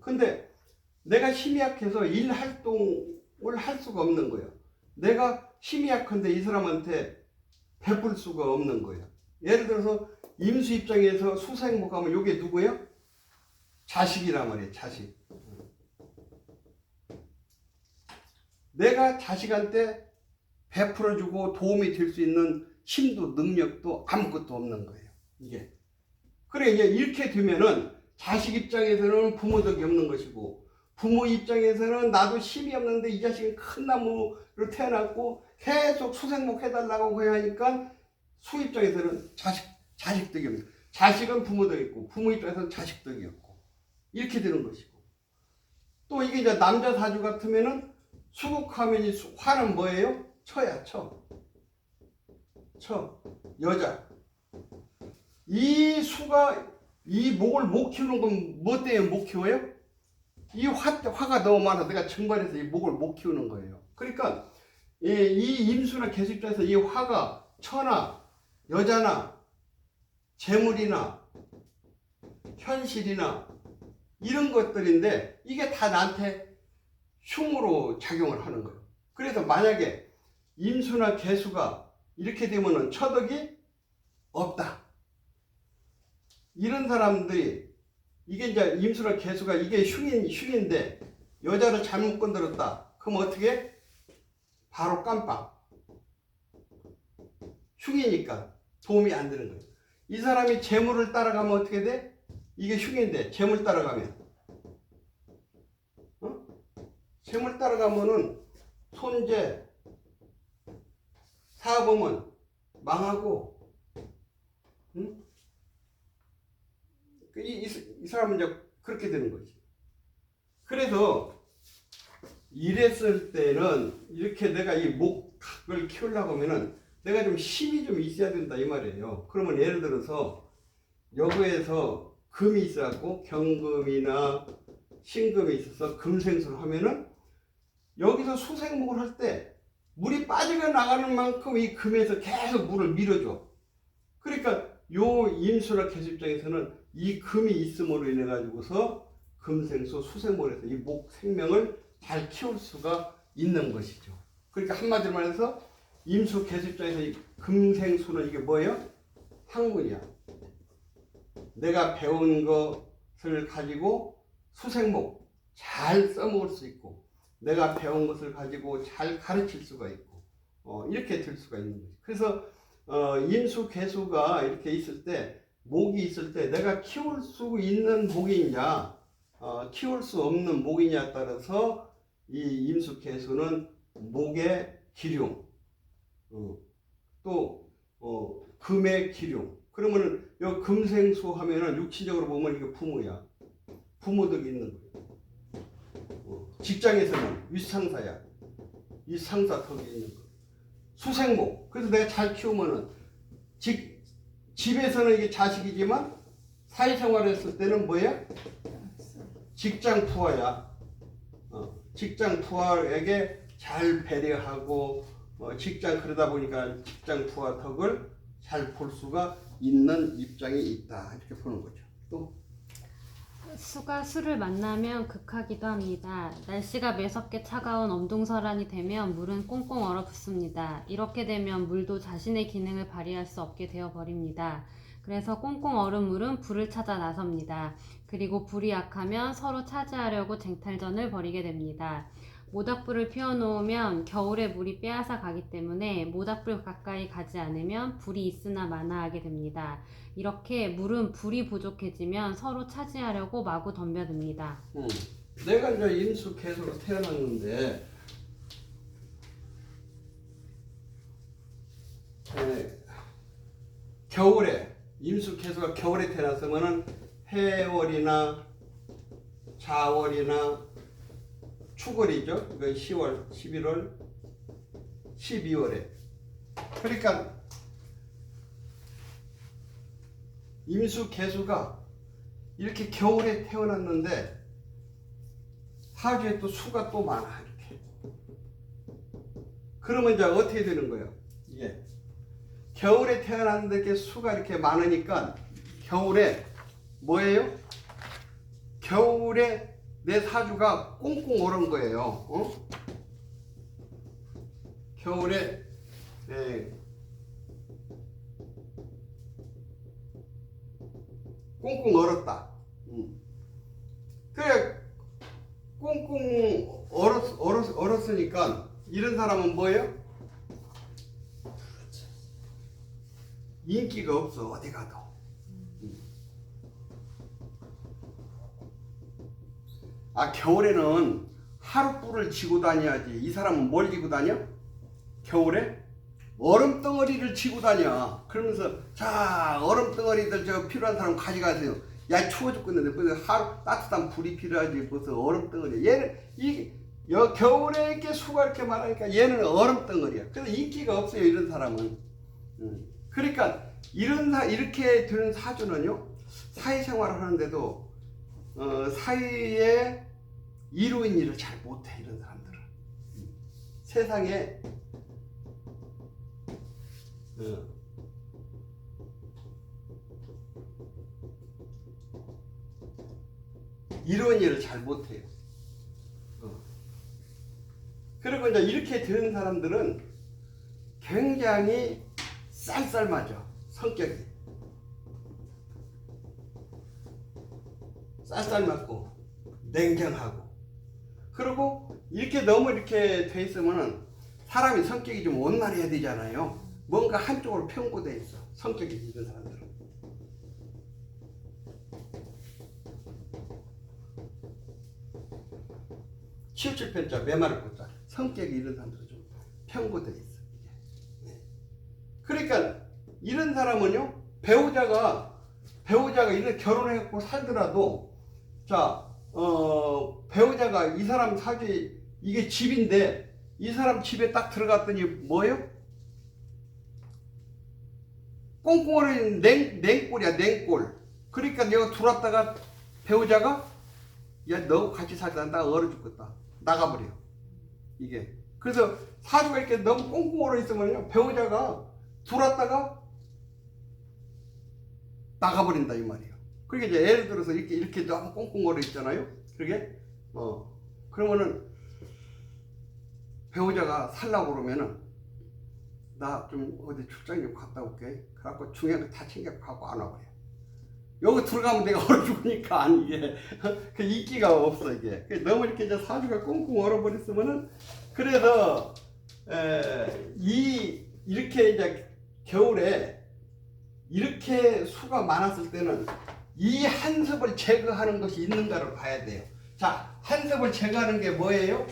근데 내가 힘이 약해서 일활동을 할 수가 없는 거예요. 내가 힘이 약한데 이 사람한테 베풀 수가 없는 거예요. 예를 들어서 임수 입장에서 수생목 하면 이게 누구예요? 자식이란 말이에요. 자식. 내가 자식한테 베풀어주고 도움이 될 수 있는 힘도 능력도 아무것도 없는 거예요. 이게. 그래 이제 이렇게 되면은 자식 입장에서는 부모 덕이 없는 것이고 부모 입장에서는 나도 힘이 없는데 이 자식은 큰 나무로 태어났고 계속 수생목 해달라고 하니까 수 입장에서는 자식 덕이 없는. 자식은 부모 덕이 있고 부모 입장에서는 자식 덕이 없고 이렇게 되는 것이고 또 이게 이제 남자 사주 같으면은 수국하면 이 화는 뭐예요? 처야 처. 여자. 이 수가 이 목을 못 키우는 건 뭐 때문에 못 키워요? 이 화가 너무 많아. 내가 정발해서 이 목을 못 키우는 거예요. 그러니까 이 임수나 개수 입장에서 이 화가 처나 여자나 재물이나 현실이나 이런 것들인데 이게 다 나한테 흉으로 작용을 하는 거예요. 그래서 만약에 임수나 개수가 이렇게 되면은 처덕이 없다. 이런 사람들이 이게 이제 임수나 개수가 이게 흉인데 여자를 잘못 건드렸다. 그럼 어떻게? 바로 깜빡. 흉이니까 도움이 안 되는 거예요. 이 사람이 재물을 따라가면 어떻게 돼? 이게 흉인데 재물 따라가면 재물 따라가면은 손재 사범은 망하고 이 사람은 이제 그렇게 되는 거지. 그래서 이랬을 때는 이렇게 내가 이 목을 키우려고 하면은 내가 좀 힘이 좀 있어야 된다 이 말이에요. 그러면 예를 들어서 여기에서 금이 있어갖고 경금이나 신금이 있어서 금생수를 하면은 여기서 수생목을 할 때 물이 빠져 나가는 만큼 이 금에서 계속 물을 밀어줘. 그러니까 요 임수나 개수 입장에서는 이 금이 있음으로 인해 가지고서 금생수 수생목에서 이 목 생명을 잘 키울 수가 있는 것이죠. 그러니까 한마디로 말해서 임수 개수 입장에서 이 금생수는 이게 뭐예요? 학문이야. 내가 배운 것을 가지고 수생목 잘 써먹을 수 있고 내가 배운 것을 가지고 잘 가르칠 수가 있고 이렇게 될 수가 있는 거죠. 그래서 임수 개수가 이렇게 있을 때 목이 있을 때 내가 키울 수 있는 목이냐 키울 수 없는 목이냐에 따라서 이 임수 개수는 목의 기륭 또 금의 기륭. 그러면은 요 금생수 하면은 육체적으로 보면 이게 부모야. 부모덕이 있는 거예요. 직장에서는 윗상사야. 이 상사 덕이 있는 거. 수생목. 그래서 내가 잘 키우면은 집에서는 이게 자식이지만 사회생활했을 때는 뭐야? 직장 부하야. 직장 부하에게 잘 배려하고 직장 그러다 보니까 직장 부하 덕을 잘 볼 수가 있는 입장이 있다 이렇게 보는 거죠. 또 수가 수를 만나면 극하기도 합니다. 날씨가 매섭게 차가운 엄동설한이 되면 물은 꽁꽁 얼어붙습니다. 이렇게 되면 물도 자신의 기능을 발휘할 수 없게 되어버립니다. 그래서 꽁꽁 얼은 물은 불을 찾아 나섭니다. 그리고 불이 약하면 서로 차지하려고 쟁탈전을 벌이게 됩니다. 모닥불을 피워놓으면 겨울에 물이 빼앗아 가기 때문에 모닥불 가까이 가지 않으면 불이 있으나 마나하게 됩니다. 이렇게 물은 불이 부족해지면 서로 차지하려고 마구 덤벼듭니다. 내가 이제 임수 개수로 태어났는데 겨울에 임수 개수가 겨울에 태어났으면은 해월이나 자월이나 추월이죠. 이건 10월, 11월, 12월에. 그러니까 임수 개수가 이렇게 겨울에 태어났는데 하주에 또 수가 또 많아 이렇게. 그러면 이제 어떻게 되는 거예요? 이게 겨울에 태어났는데 이렇게 수가 이렇게 많으니까 겨울에 뭐예요? 겨울에 내 사주가 꽁꽁 얼은 거예요. 겨울에 꽁꽁 얼었다. 그래 꽁꽁 얼었으니까 이런 사람은 뭐예요? 인기가 없어 어디 가도. 겨울에는 하룻불을 지고 다녀야지. 이 사람은 뭘 지고 다녀? 겨울에 얼음덩어리를 지고 다녀. 그러면서 자 얼음덩어리들 저 필요한 사람 가져가세요. 야 추워 죽겠는데 벌써 하루 따뜻한 불이 필요하지 벌써 얼음덩어리. 얘는 겨울에 이렇게 수가 이렇게 많으니까 얘는 얼음덩어리야. 그래서 인기가 없어요 이런 사람은. 그러니까 이렇게 되는 사주는요 사회생활을 하는데도 사회에 이루인 일을 잘 못해. 이런 사람들은 세상에 이루인 일을 잘 못해요. 그리고 이제 이렇게 되는 사람들은 굉장히 쌀쌀맞아. 성격이 쌀쌀맞고 냉정하고. 그리고 이렇게 너무 이렇게 돼 있으면은 사람이 성격이 좀 원만해야 되잖아요. 뭔가 한쪽으로 편고돼 있어. 성격이 있는 사람들은. 치우칠편자 메마를 꽂자. 성격이 이런 사람들은 좀 편고돼 있어. 이게. 그러니까 이런 사람은요, 배우자가 이렇게 결혼해갖고 살더라도, 자, 배우자가 이 사람 사기, 이게 집인데, 이 사람 집에 딱 들어갔더니 뭐예요? 꽁꽁거리는 냉골이야, 냉골. 그러니까 내가 들어왔다가 배우자가, 야, 너 같이 살다 나 얼어 죽겠다. 나가버려. 이게. 그래서 사주가 이렇게 너무 꽁꽁 얼어 있으면요, 배우자가 들어왔다가 나가버린다, 이 말이에요. 그게 이제 예를 들어서 이렇게 너무 꽁꽁 얼어 있잖아요. 그게, 그러면은 배우자가 살라고 그러면은, 나 좀 어디 출장 좀 갔다 올게. 그래갖고 중요한 거 다 챙겨가고 안 와버려. 여기 들어가면 내가 얼어 죽으니까, 이게. 그 인기가 없어, 이게. 너무 이렇게 이제 사주가 꽁꽁 얼어버렸으면은, 그래서, 이렇게 이제 겨울에 이렇게 수가 많았을 때는 이 한섭을 제거하는 것이 있는가를 봐야 돼요. 자, 한섭을 제거하는 게 뭐예요?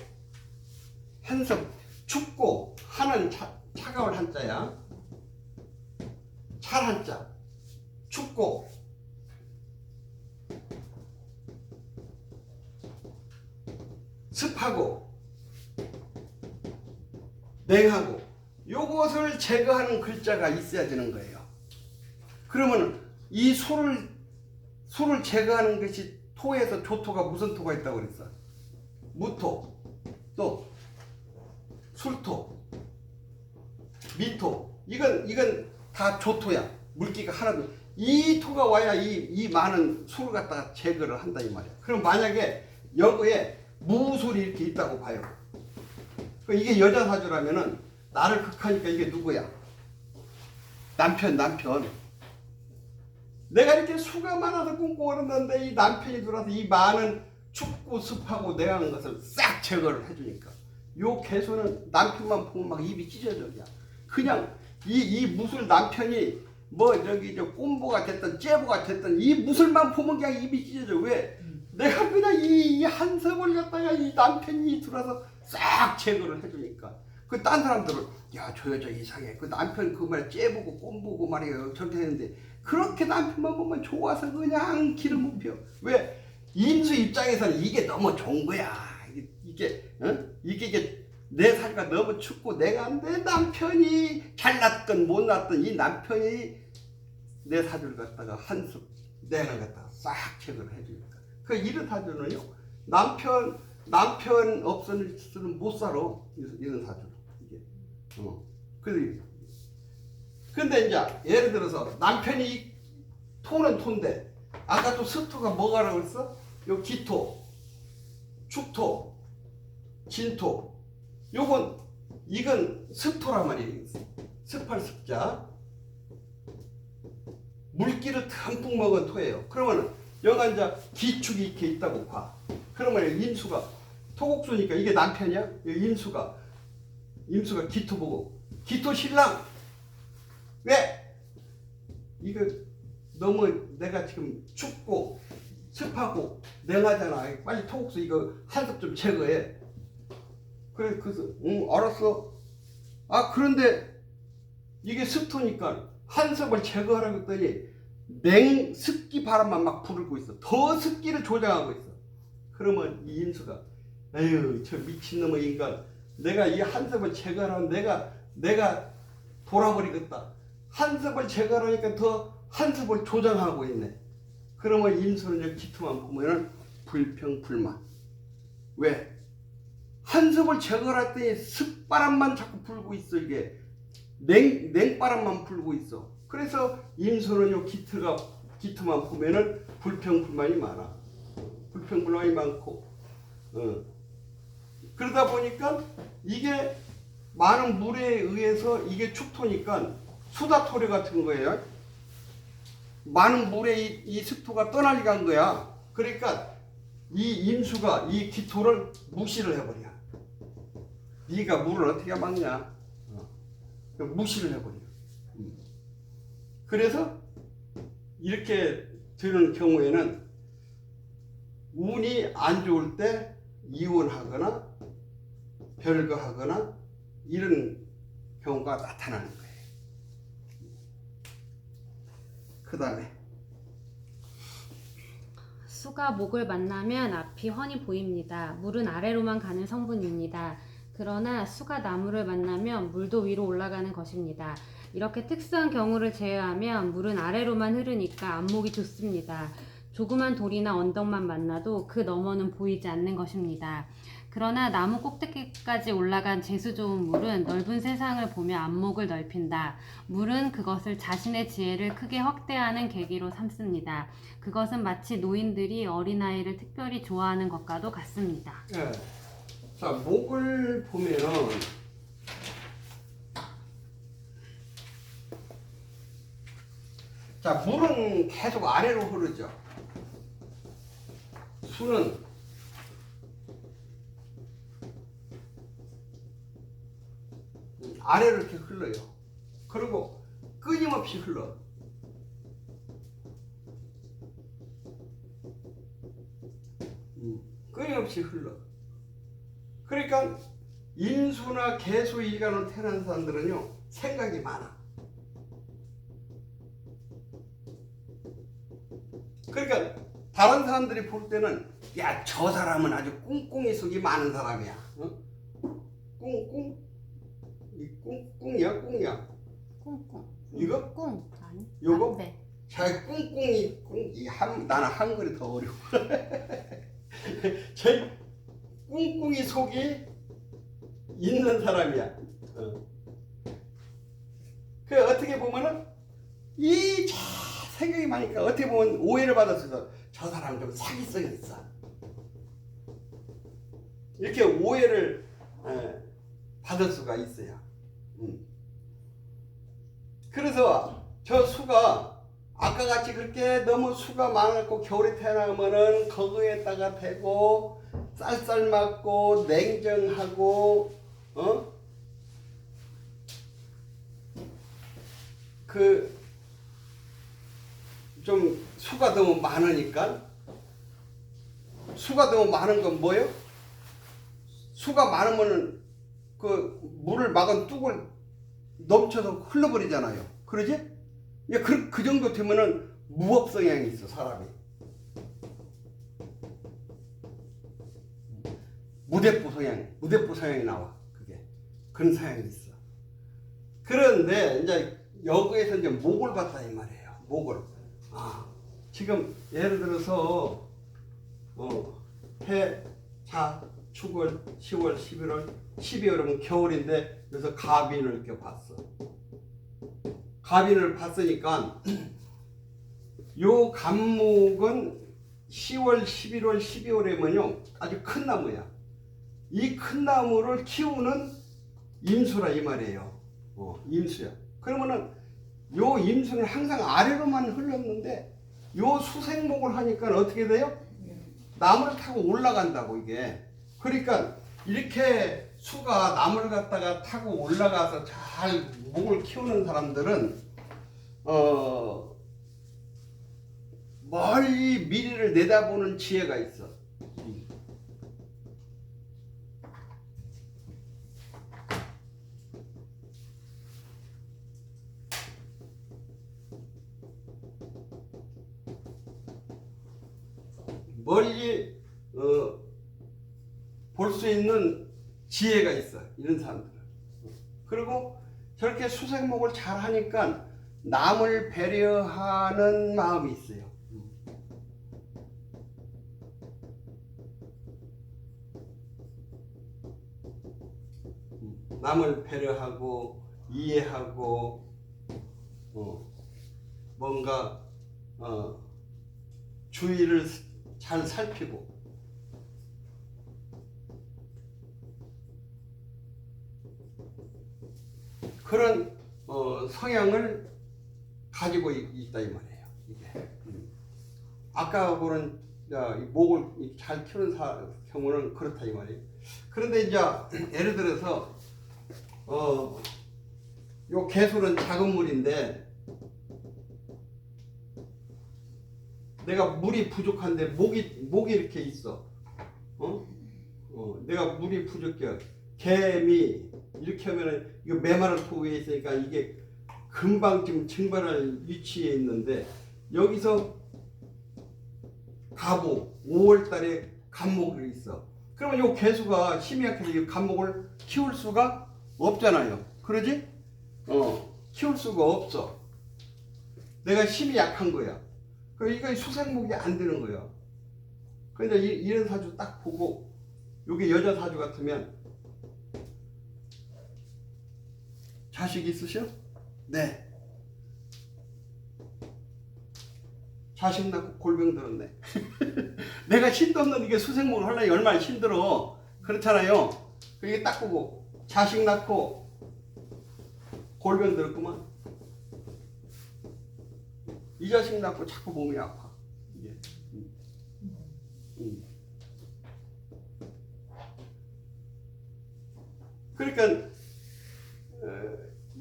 한섭, 춥고, 하는 차가울 한자야. 찰 한자. 춥고, 습하고, 냉하고, 요것을 제거하는 글자가 있어야 되는 거예요. 그러면 이 소를 제거하는 것이 토에서 조토가 무슨 토가 있다고 그랬어? 무토, 또 술토, 미토. 이건 다 조토야. 물기가 하나도. 이 토가 와야 이 많은 소를 갖다가 제거를 한다, 이 말이야. 그럼 만약에 여기에 무술이 이렇게 있다고 봐요. 이게 여자 사주라면은 나를 극하니까 이게 누구야? 남편. 내가 이렇게 수가 많아서 꽁꽁 얼었는데 이 남편이 들어와서 이 많은 춥고 습하고 냉한 것을 싹 제거를 해주니까 요 개수는 남편만 보면 막 입이 찢어져야. 그냥 이 무술 남편이 뭐 저기 저 꼼보가 됐든 째보가 됐든 이 무술만 보면 그냥 입이 찢어져. 왜? 내가 그냥 이 한섭을 갖다가 이 남편이 들어와서 싹 제거를 해주니까. 그 딴 사람들은 야, 저 여자 이상해. 그 남편 그 말 째보고 꼼보고 말이에요. 저렇게 했는데 그렇게 남편만 보면 좋아서 그냥 기름 못 펴. 왜? 인수 입장에서는 이게 너무 좋은 거야. 이게 내 사주가 너무 춥고 내가 내 남편이 잘났든 못났든 이 남편이 내 사주를 갖다가 한습 내가 갖다가 싹 제거를 해주니까. 그 이런 사주는요, 남편 없으면 못 살아. 이런 사주는 이게. 근데 이제 예를 들어서 남편이 토는 토인데 아까 또 습토가 뭐가라고 그랬어? 요 기토, 축토, 진토. 이건 습토란 말이에요. 습할 습자. 물기를 듬뿍 먹은 토예요. 그러면 여기가 이제 기축이 이렇게 있다고 봐. 그러면 임수가 토국수니까 이게 남편이야? 임수가 기토 보고 기토 신랑. 왜? 이거 너무 내가 지금 춥고 습하고 냉하잖아. 빨리 토국수 이거 한섭 좀 제거해. 그래서 알았어. 아, 그런데 이게 습토니까 한섭을 제거하라고 했더니 습기 바람만 막 부르고 있어. 더 습기를 조장하고 있어. 그러면 이 임수가 에휴, 저 미친놈의 인간, 내가 이 한섭을 제거하라면 내가 돌아버리겠다. 한섭을 제거하니까 더 한섭을 조장하고 있네. 그러면 임수는 기토만 보면은 불평불만. 왜? 한섭을 제거했더니 습바람만 자꾸 불고 있어. 이게 냉바람만 불고 있어. 그래서 임수는요 기트만 보면은 불평불만이 많아. 불평불만이 많고 그러다 보니까 이게 많은 물에 의해서 이게 축토니까 수다토리 같은 거예요. 많은 물에 이 습토가 떠날리 간 거야. 그러니까 이 임수가 이 기토를 무시를 해버려. 네가 물을 어떻게 막냐? 무시를 해버려. 그래서 이렇게 되는 경우에는 운이 안 좋을 때 이혼하거나 별거하거나 이런 경우가 나타나는 거예요. 그 다음에 수가 목을 만나면 앞이 훤히 보입니다. 물은 아래로만 가는 성분입니다. 그러나 수가 나무를 만나면 물도 위로 올라가는 것입니다. 이렇게 특수한 경우를 제외하면 물은 아래로만 흐르니까 안목이 좋습니다. 조그만 돌이나 언덕만 만나도 그 너머는 보이지 않는 것입니다. 그러나 나무 꼭대기까지 올라간 재수 좋은 물은 넓은 세상을 보며 안목을 넓힌다. 물은 그것을 자신의 지혜를 크게 확대하는 계기로 삼습니다. 그것은 마치 노인들이 어린아이를 특별히 좋아하는 것과도 같습니다. 네. 자, 목을 보면은 자, 물은 계속 아래로 흐르죠. 수는 아래로 이렇게 흘러요. 그리고 끊임없이 흘러. 끊임없이 흘러. 그러니까 인수나 개수 일간으로 태어난 사람들은요 생각이 많아. 그러니까 다른 사람들이 볼 때는 야, 저 사람은 아주 꿍꿍이 속이 많은 사람이야. 꿍꿍? 이 꿍꿍이야, 꿍이야. 꿍꿍. 이거? 꿍. 아니. 요거? 네. 자, 꿍꿍이 나는 한글이 더 어려워. 제 꿍꿍이 속이 있는 사람이야. 그 어떻게 보면은 생각이 많으니까 어떻게 보면 오해를 받았어요. 저 사람 좀 사기성이 있어. 이렇게 오해를 받을 수가 있어요. 그래서 저 수가 아까 같이 그렇게 너무 수가 많았고 겨울에 태어나면은 거기에다가 대고 쌀쌀 맞고 냉정하고 좀 수가 너무 많으니까 수가 너무 많은 건 뭐예요? 수가 많으면은 그 물을 막은 뚝을 넘쳐서 흘러버리잖아요. 그러지? 그 정도 되면은 무업 성향이 있어 사람이. 무대포 성향이 나와. 그게 그런 성향이 있어. 그런데 이제 여기에서 이제 목을 봤다 이 말이에요. 목을. 지금 예를 들어서 해, 자, 축월, 10월, 11월, 12월이면 겨울인데 그래서 가빈을 이렇게 봤어. 가빈을 봤으니까 요 감목은 10월, 11월, 12월에면요 아주 큰 나무야. 이 큰 나무를 키우는 임수라 이 말이에요. 임수야. 그러면은 요 임수는 항상 아래로만 흘렀는데 요 수생목을 하니까 어떻게 돼요? 나무를 타고 올라간다고 이게. 그러니까 이렇게 수가 나무를 갖다가 타고 올라가서 잘 목을 키우는 사람들은 멀리 미래를 내다보는 지혜가 있어. 멀리 볼 수 있는 지혜가 있어 이런 사람들은. 그리고 저렇게 수생목을 잘 하니까 남을 배려하는 마음이 있어요. 남을 배려하고 이해하고 뭔가 주위를 잘 살피고 그런 성향을 가지고 있다 이 말이에요. 이게. 아까하고는 이 목을 잘 키우는 경우는 그렇다 이 말이에요. 그런데 이제 예를 들어서 요 개수는 작은 물인데 내가 물이 부족한데 목이 이렇게 있어. 내가 물이 부족해. 개미 이렇게 하면은 이거 메마른 토 위에 있으니까 이게 금방 지금 증발할 위치에 있는데 여기서 가보 5월달에 간목이 있어. 그러면 요 개수가 힘이 약해서 이 간목을 키울 수가 없잖아요. 그러지? 키울 수가 없어. 내가 힘이 약한 거야. 그러니까 수생목이 안 되는 거야. 그런데 이런 사주 딱 보고 요게 여자 사주 같으면 자식 있으셔? 네. 자식 낳고 골병 들었네. 내가 힘도 없는 이게 수생목을 하려니 얼마나 힘들어. 그렇잖아요. 이게 딱 보고 자식 낳고 골병 들었구만. 이 자식 낳고 자꾸 몸이 아파. 이게. 그러니까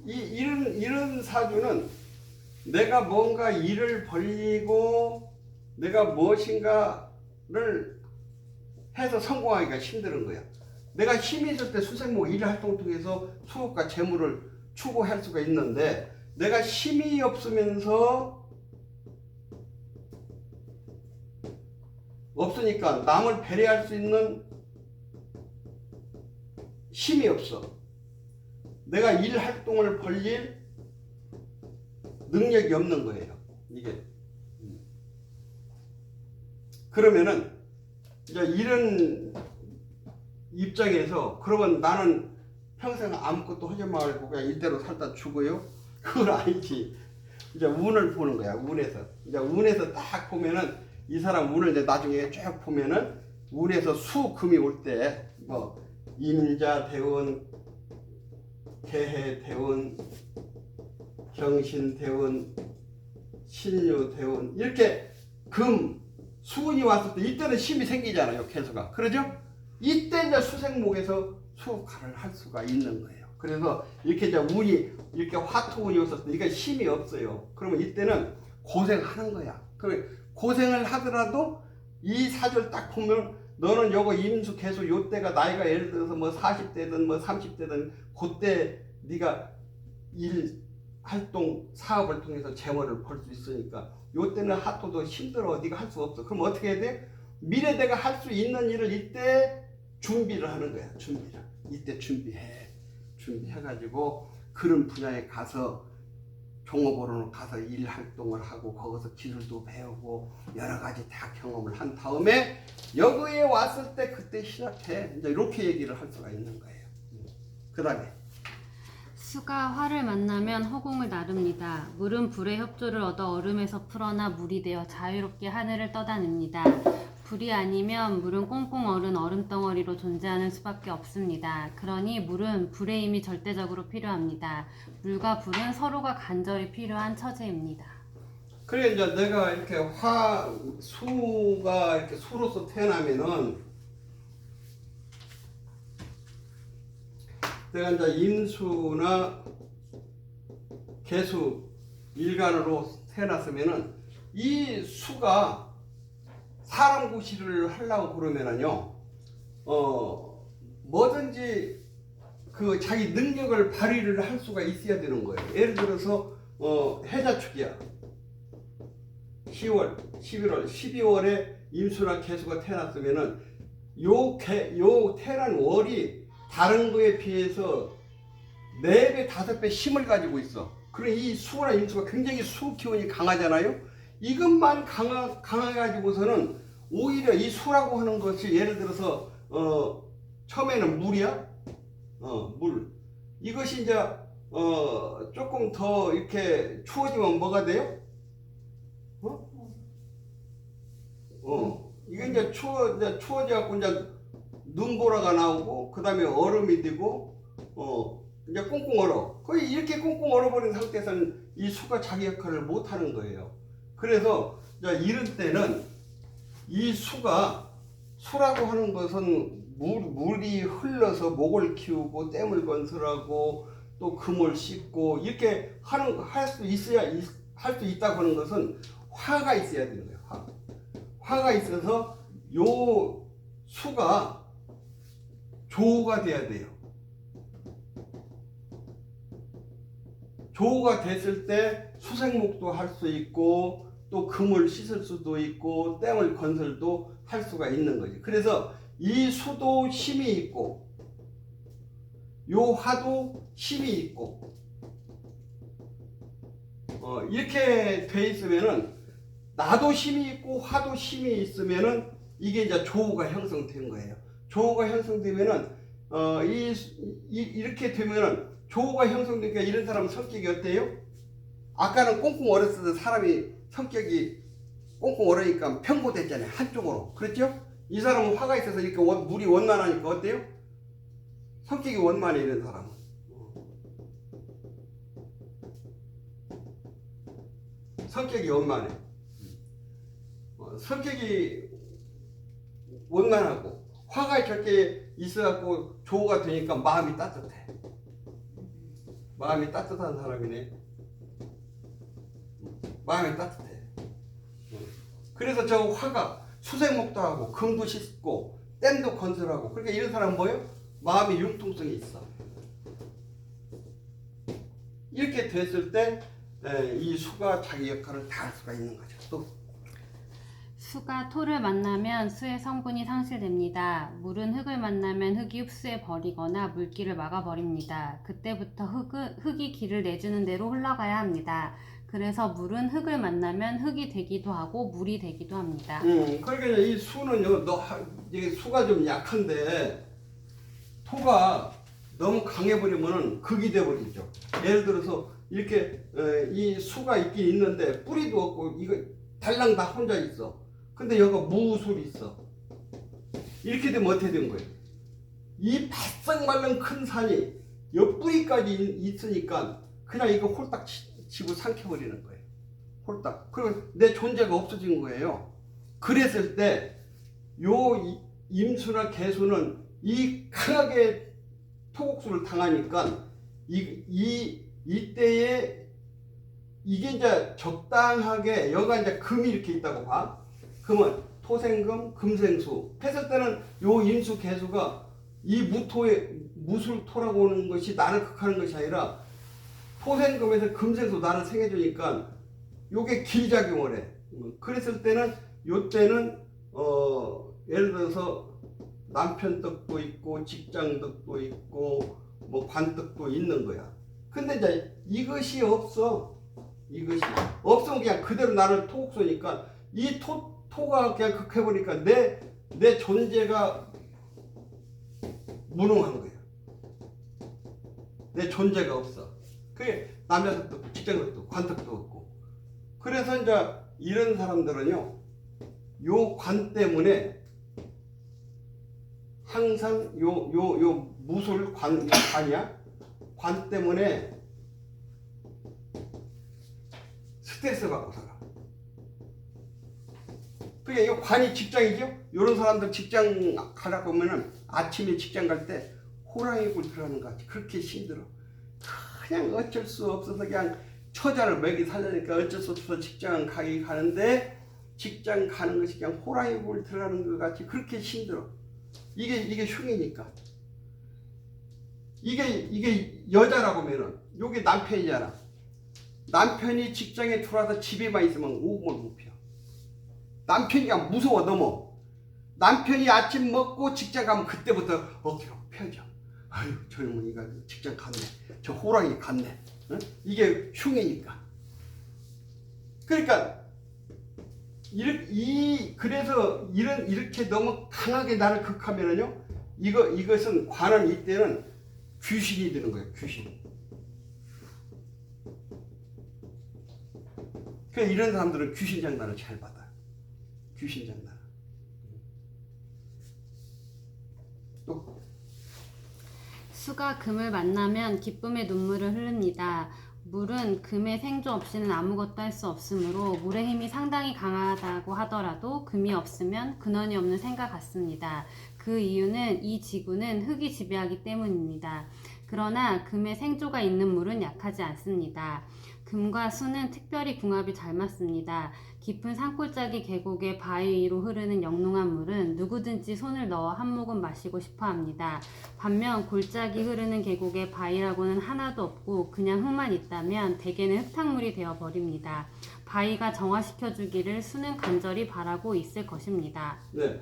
이런 사주는 내가 뭔가 일을 벌이고 내가 무엇인가를 해서 성공하기가 힘든 거야. 내가 힘이 있을 때 수생목 일 활동 통해서 수업과 재물을 추구할 수가 있는데 내가 힘이 없으니까 남을 배려할 수 있는 힘이 없어. 내가 일 활동을 벌릴 능력이 없는 거예요. 이게. 그러면은 이제 이런 입장에서 그러면 나는 평생 아무것도 하지 말고 그냥 이대로 살다 죽어요? 그건 아니지. 이제 운을 보는 거야. 운에서. 이제 운에서 딱 보면은 이 사람 운을 이제 나중에 쭉 보면은 운에서 수금이 올 때 뭐 임자 대운, 개해 대운, 경신 대운, 신유 대운 이렇게 금 수운이 왔을 때 이때는 힘이 생기잖아요. 개수가. 그러죠? 이때 이제 수생목에서 수칼을 할 수가 있는 거예요. 그래서 이렇게 이제 운이 이렇게 화토운이 왔을 때 이게 힘이 없어요. 그러면 이때는 고생하는 거야. 그 고생을 하더라도 이 사주를 딱 보면 너는 요거 임수 개수 요때가 나이가 예를 들어서 뭐 40대든 뭐 30대든 그때 네가 일 활동 사업을 통해서 재물을 벌 수 있으니까 요때는 하토도 힘들어. 네가 할 수 없어. 그럼 어떻게 해야 돼? 미래 내가 할 수 있는 일을 이때 준비를 하는 거야. 준비를. 이때 준비해가지고 그런 분야에 가서 종업원으로 가서 일 활동을 하고 거기서 기술도 배우고 여러 가지 다 경험을 한 다음에 여기에 왔을 때 그때 시작해. 이제 이렇게 얘기를 할 수가 있는 거예요. 그 다음에 수가 화를 만나면 허공을 나릅니다. 물은 불의 협조를 얻어 얼음에서 풀어나 물이 되어 자유롭게 하늘을 떠다닙니다. 불이 아니면 물은 꽁꽁 얼은 얼음덩어리로 존재하는 수밖에 없습니다. 그러니 물은 불의 힘이 절대적으로 필요합니다. 물과 불은 서로가 간절히 필요한 처제입니다. 그래 이제 내가 이렇게 수가 이렇게 수로서 태어나면은 내가 이제 임수나 개수 일간으로 태어났으면은 이 수가 사람 구실을 하려고 그러면은요, 뭐든지 그 자기 능력을 발휘를 할 수가 있어야 되는 거예요. 예를 들어서, 해자축이야. 10월, 11월, 12월에 임수나 개수가 태어났으면은 요 태어난 월이 다른 거에 비해서 4배, 5배 힘을 가지고 있어. 그럼 이 수나 임수가 굉장히 수 기운이 강하잖아요. 이것만 강해가지고서는 오히려 이 수라고 하는 것이 예를 들어서 처음에는 물이야. 물. 이것이 이제 조금 더 이렇게 추워지면 뭐가 돼요? 이게 이제 추워져갖고 이제 눈보라가 나오고 그 다음에 얼음이 되고 이제 꽁꽁 얼어. 거의 이렇게 꽁꽁 얼어버린 상태에서는 이 수가 자기 역할을 못하는 거예요. 그래서 이제 이런 때는 이 수라고 하는 것은 물이 흘러서 목을 키우고 댐을 건설하고 또 금을 씻고 이렇게 할 수 있다고 하는 것은 화가 있어야 되는 거예요. 화가 있어서 요 수가 조가 돼야 돼요. 조가 됐을 때 수생목도 할 수 있고 또 금을 씻을 수도 있고 댐을 건설도 할 수가 있는 거지. 그래서 이 수도 힘이 있고 요 화도 힘이 있고 이렇게 돼 있으면은 나도 힘이 있고 화도 힘이 있으면은 이게 이제 조가 형성된 거예요. 조가 형성되면은 이렇게 되면은 조가 형성되니까 이런 사람 성격이 어때요? 아까는 꽁꽁 얼었을 때 사람이 성격이 꽁꽁 얼으니까 편고됐잖아요. 한쪽으로. 그렇죠? 이 사람은 화가 있어서 이렇게 물이 원만하니까 어때요? 성격이 원만해, 이런 사람은. 성격이 원만해. 성격이 원만하고 화가 저렇게 있어갖고 조가 되니까 마음이 따뜻해. 마음이 따뜻한 사람이네. 마음이 따뜻해. 그래서 저 화가 수생목도 하고 금도 씻고 댐도 건설하고 그러니까 이런 사람은 뭐예요? 마음이 융통성이 있어. 이렇게 됐을 때 이 수가 자기 역할을 다 할 수가 있는 거죠. 또 수가 토를 만나면 수의 성분이 상실됩니다. 물은 흙을 만나면 흙이 흡수해 버리거나 물길을 막아버립니다. 그때부터 흙이 길을 내주는 대로 흘러가야 합니다. 그래서 물은 흙을 만나면 흙이 되기도 하고 물이 되기도 합니다. 그러니까 이 수는요, 이게 수가 좀 약한데 토가 너무 강해버리면은 극이 돼버리죠. 예를 들어서 이렇게 이 수가 있긴 있는데 뿌리도 없고 이거 달랑 다 혼자 있어. 근데 여기가 무술이 있어. 이렇게 되면 어떻게 된 거예요? 이 바싹 말른 큰 산이 옆뿌리까지 있으니까 그냥 이거 홀딱 치고 삼켜버리는 거예요. 홀딱. 그리고 내 존재가 없어진 거예요. 그랬을 때 요 임수나 개수는 이 강하게 토곡수를 당하니까 이때에 이게 이제 적당하게 여기가 이제 금이 이렇게 있다고 봐. 그러면 토생금, 금생수 했을 때는 요 임수 개수가 이 무술토라고 하는 것이 나를 극하는 것이 아니라 토생금에서 금생수 나를 생해주니까 요게 길작용을 해. 그랬을 때는 요때는 예를 들어서 남편 덕도 있고 직장 덕도 있고 뭐 관덕도 있는 거야. 근데 이제 이것이 없어. 이것이 없으면 그냥 그대로 나를 토곡소니까 이 토가 그냥 극해버리니까 내 존재가 무능한 거야. 내 존재가 없어. 그게 남자덕도 없고 직장덕도 없고 관덕도 없고. 그래서 이제 이런 사람들은요, 요 관 때문에 항상 요 무술 관이야. 관 때문에 스트레스 받고 살아. 그게 이 관이 직장이죠? 이런 사람들 직장 가다 보면은 아침에 직장 갈 때 호랑이 굴 들어가는 것 같이 그렇게 힘들어. 그냥 어쩔 수 없어서 그냥 처자를 먹이 살려니까 어쩔 수 없어서 직장 가는데 직장 가는 것이 그냥 호랑이 굴 들어가는 것 같이 그렇게 힘들어. 이게 흉이니까. 이게 여자라고 하면은 요게 남편이잖아. 남편이 직장에 들어와서 집에만 있으면 오금을 못 펴. 남편이 그냥 무서워 너무. 남편이 아침 먹고 직장 가면 그때부터 어깨가 펴져. 아유 젊은이가 직장 갔네. 저 호랑이 갔네. 응? 이게 흉이니까. 그러니까 그래서 이렇게 너무 강하게 나를 극하면은요. 이것은 관은 이때는 귀신이 되는 거예요. 귀신. 그러니까 이런 사람들은 귀신 장난을 잘 받아요. 귀신 장난. 또 수가 금을 만나면 기쁨의 눈물을 흐릅니다. 물은 금의 생조 없이는 아무것도 할 수 없으므로 물의 힘이 상당히 강하다고 하더라도 금이 없으면 근원이 없는 생과 같습니다. 그 이유는 이 지구는 흙이 지배하기 때문입니다. 그러나 금의 생조가 있는 물은 약하지 않습니다. 금과 수는 특별히 궁합이 잘 맞습니다. 깊은 산골짜기 계곡의 바위 위로 흐르는 영롱한 물은 누구든지 손을 넣어 한 모금 마시고 싶어 합니다. 반면 골짜기 흐르는 계곡의 바위라고는 하나도 없고 그냥 흙만 있다면 대개는 흙탕물이 되어버립니다. 바위가 정화시켜주기를 수는 간절히 바라고 있을 것입니다. 네,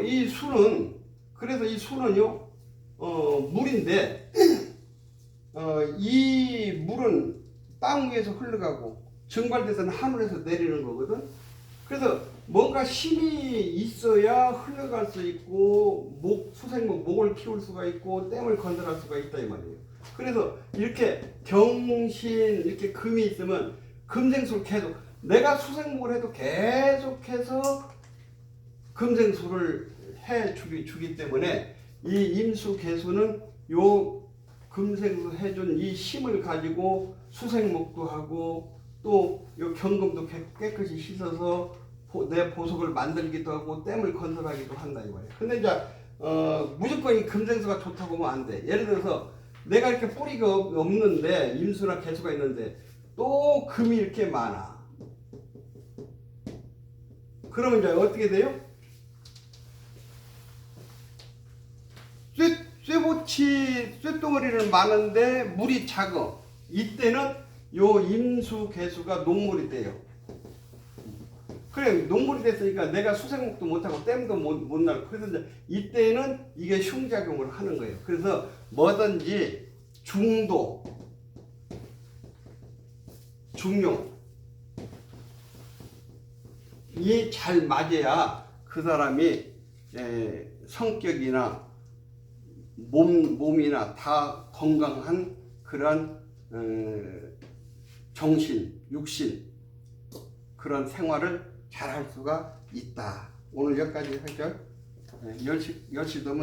이 수는 그래서 이 수는요, 물인데 이 물은 땅 위에서 흘러가고 증발돼서는 하늘에서 내리는 거거든. 그래서 뭔가 힘이 있어야 흘러갈 수 있고 수생목 목을 키울 수가 있고 댐을 건설할 수가 있다 이 말이에요. 그래서 이렇게 경신 이렇게 금이 있으면 금생수를 계속 내가 수생목을 해도 계속해서 금생수를 해 주기 때문에 이 임수개수는 요 금생수 해준 이 힘을 가지고 수생목도 하고 또 요 경금도 깨끗이 씻어서 내 보석을 만들기도 하고 댐을 건설하기도 한다 이 말이야. 근데 이제 무조건 이 금생수가 좋다고 하면 안 돼. 예를 들어서 내가 이렇게 뿌리가 없는데 임수나 개수가 있는데 또 금이 이렇게 많아. 그러면 이제 어떻게 돼요? 쇳덩어리는 많은데 물이 작아. 이때는 요 임수 개수가 녹물이 돼요. 그래 녹물이 됐으니까 내가 수생목도 못하고 댐도 못 나고 그래서 이제 이때는 이게 흉작용을 하는 거예요. 그래서 뭐든지 중도, 중용 이 잘 맞아야 그 사람이 성격이나 몸이나 다 건강한 그런 정신, 육신 그런 생활을 잘 할 수가 있다. 오늘 여기까지 하죠. 10시 넘은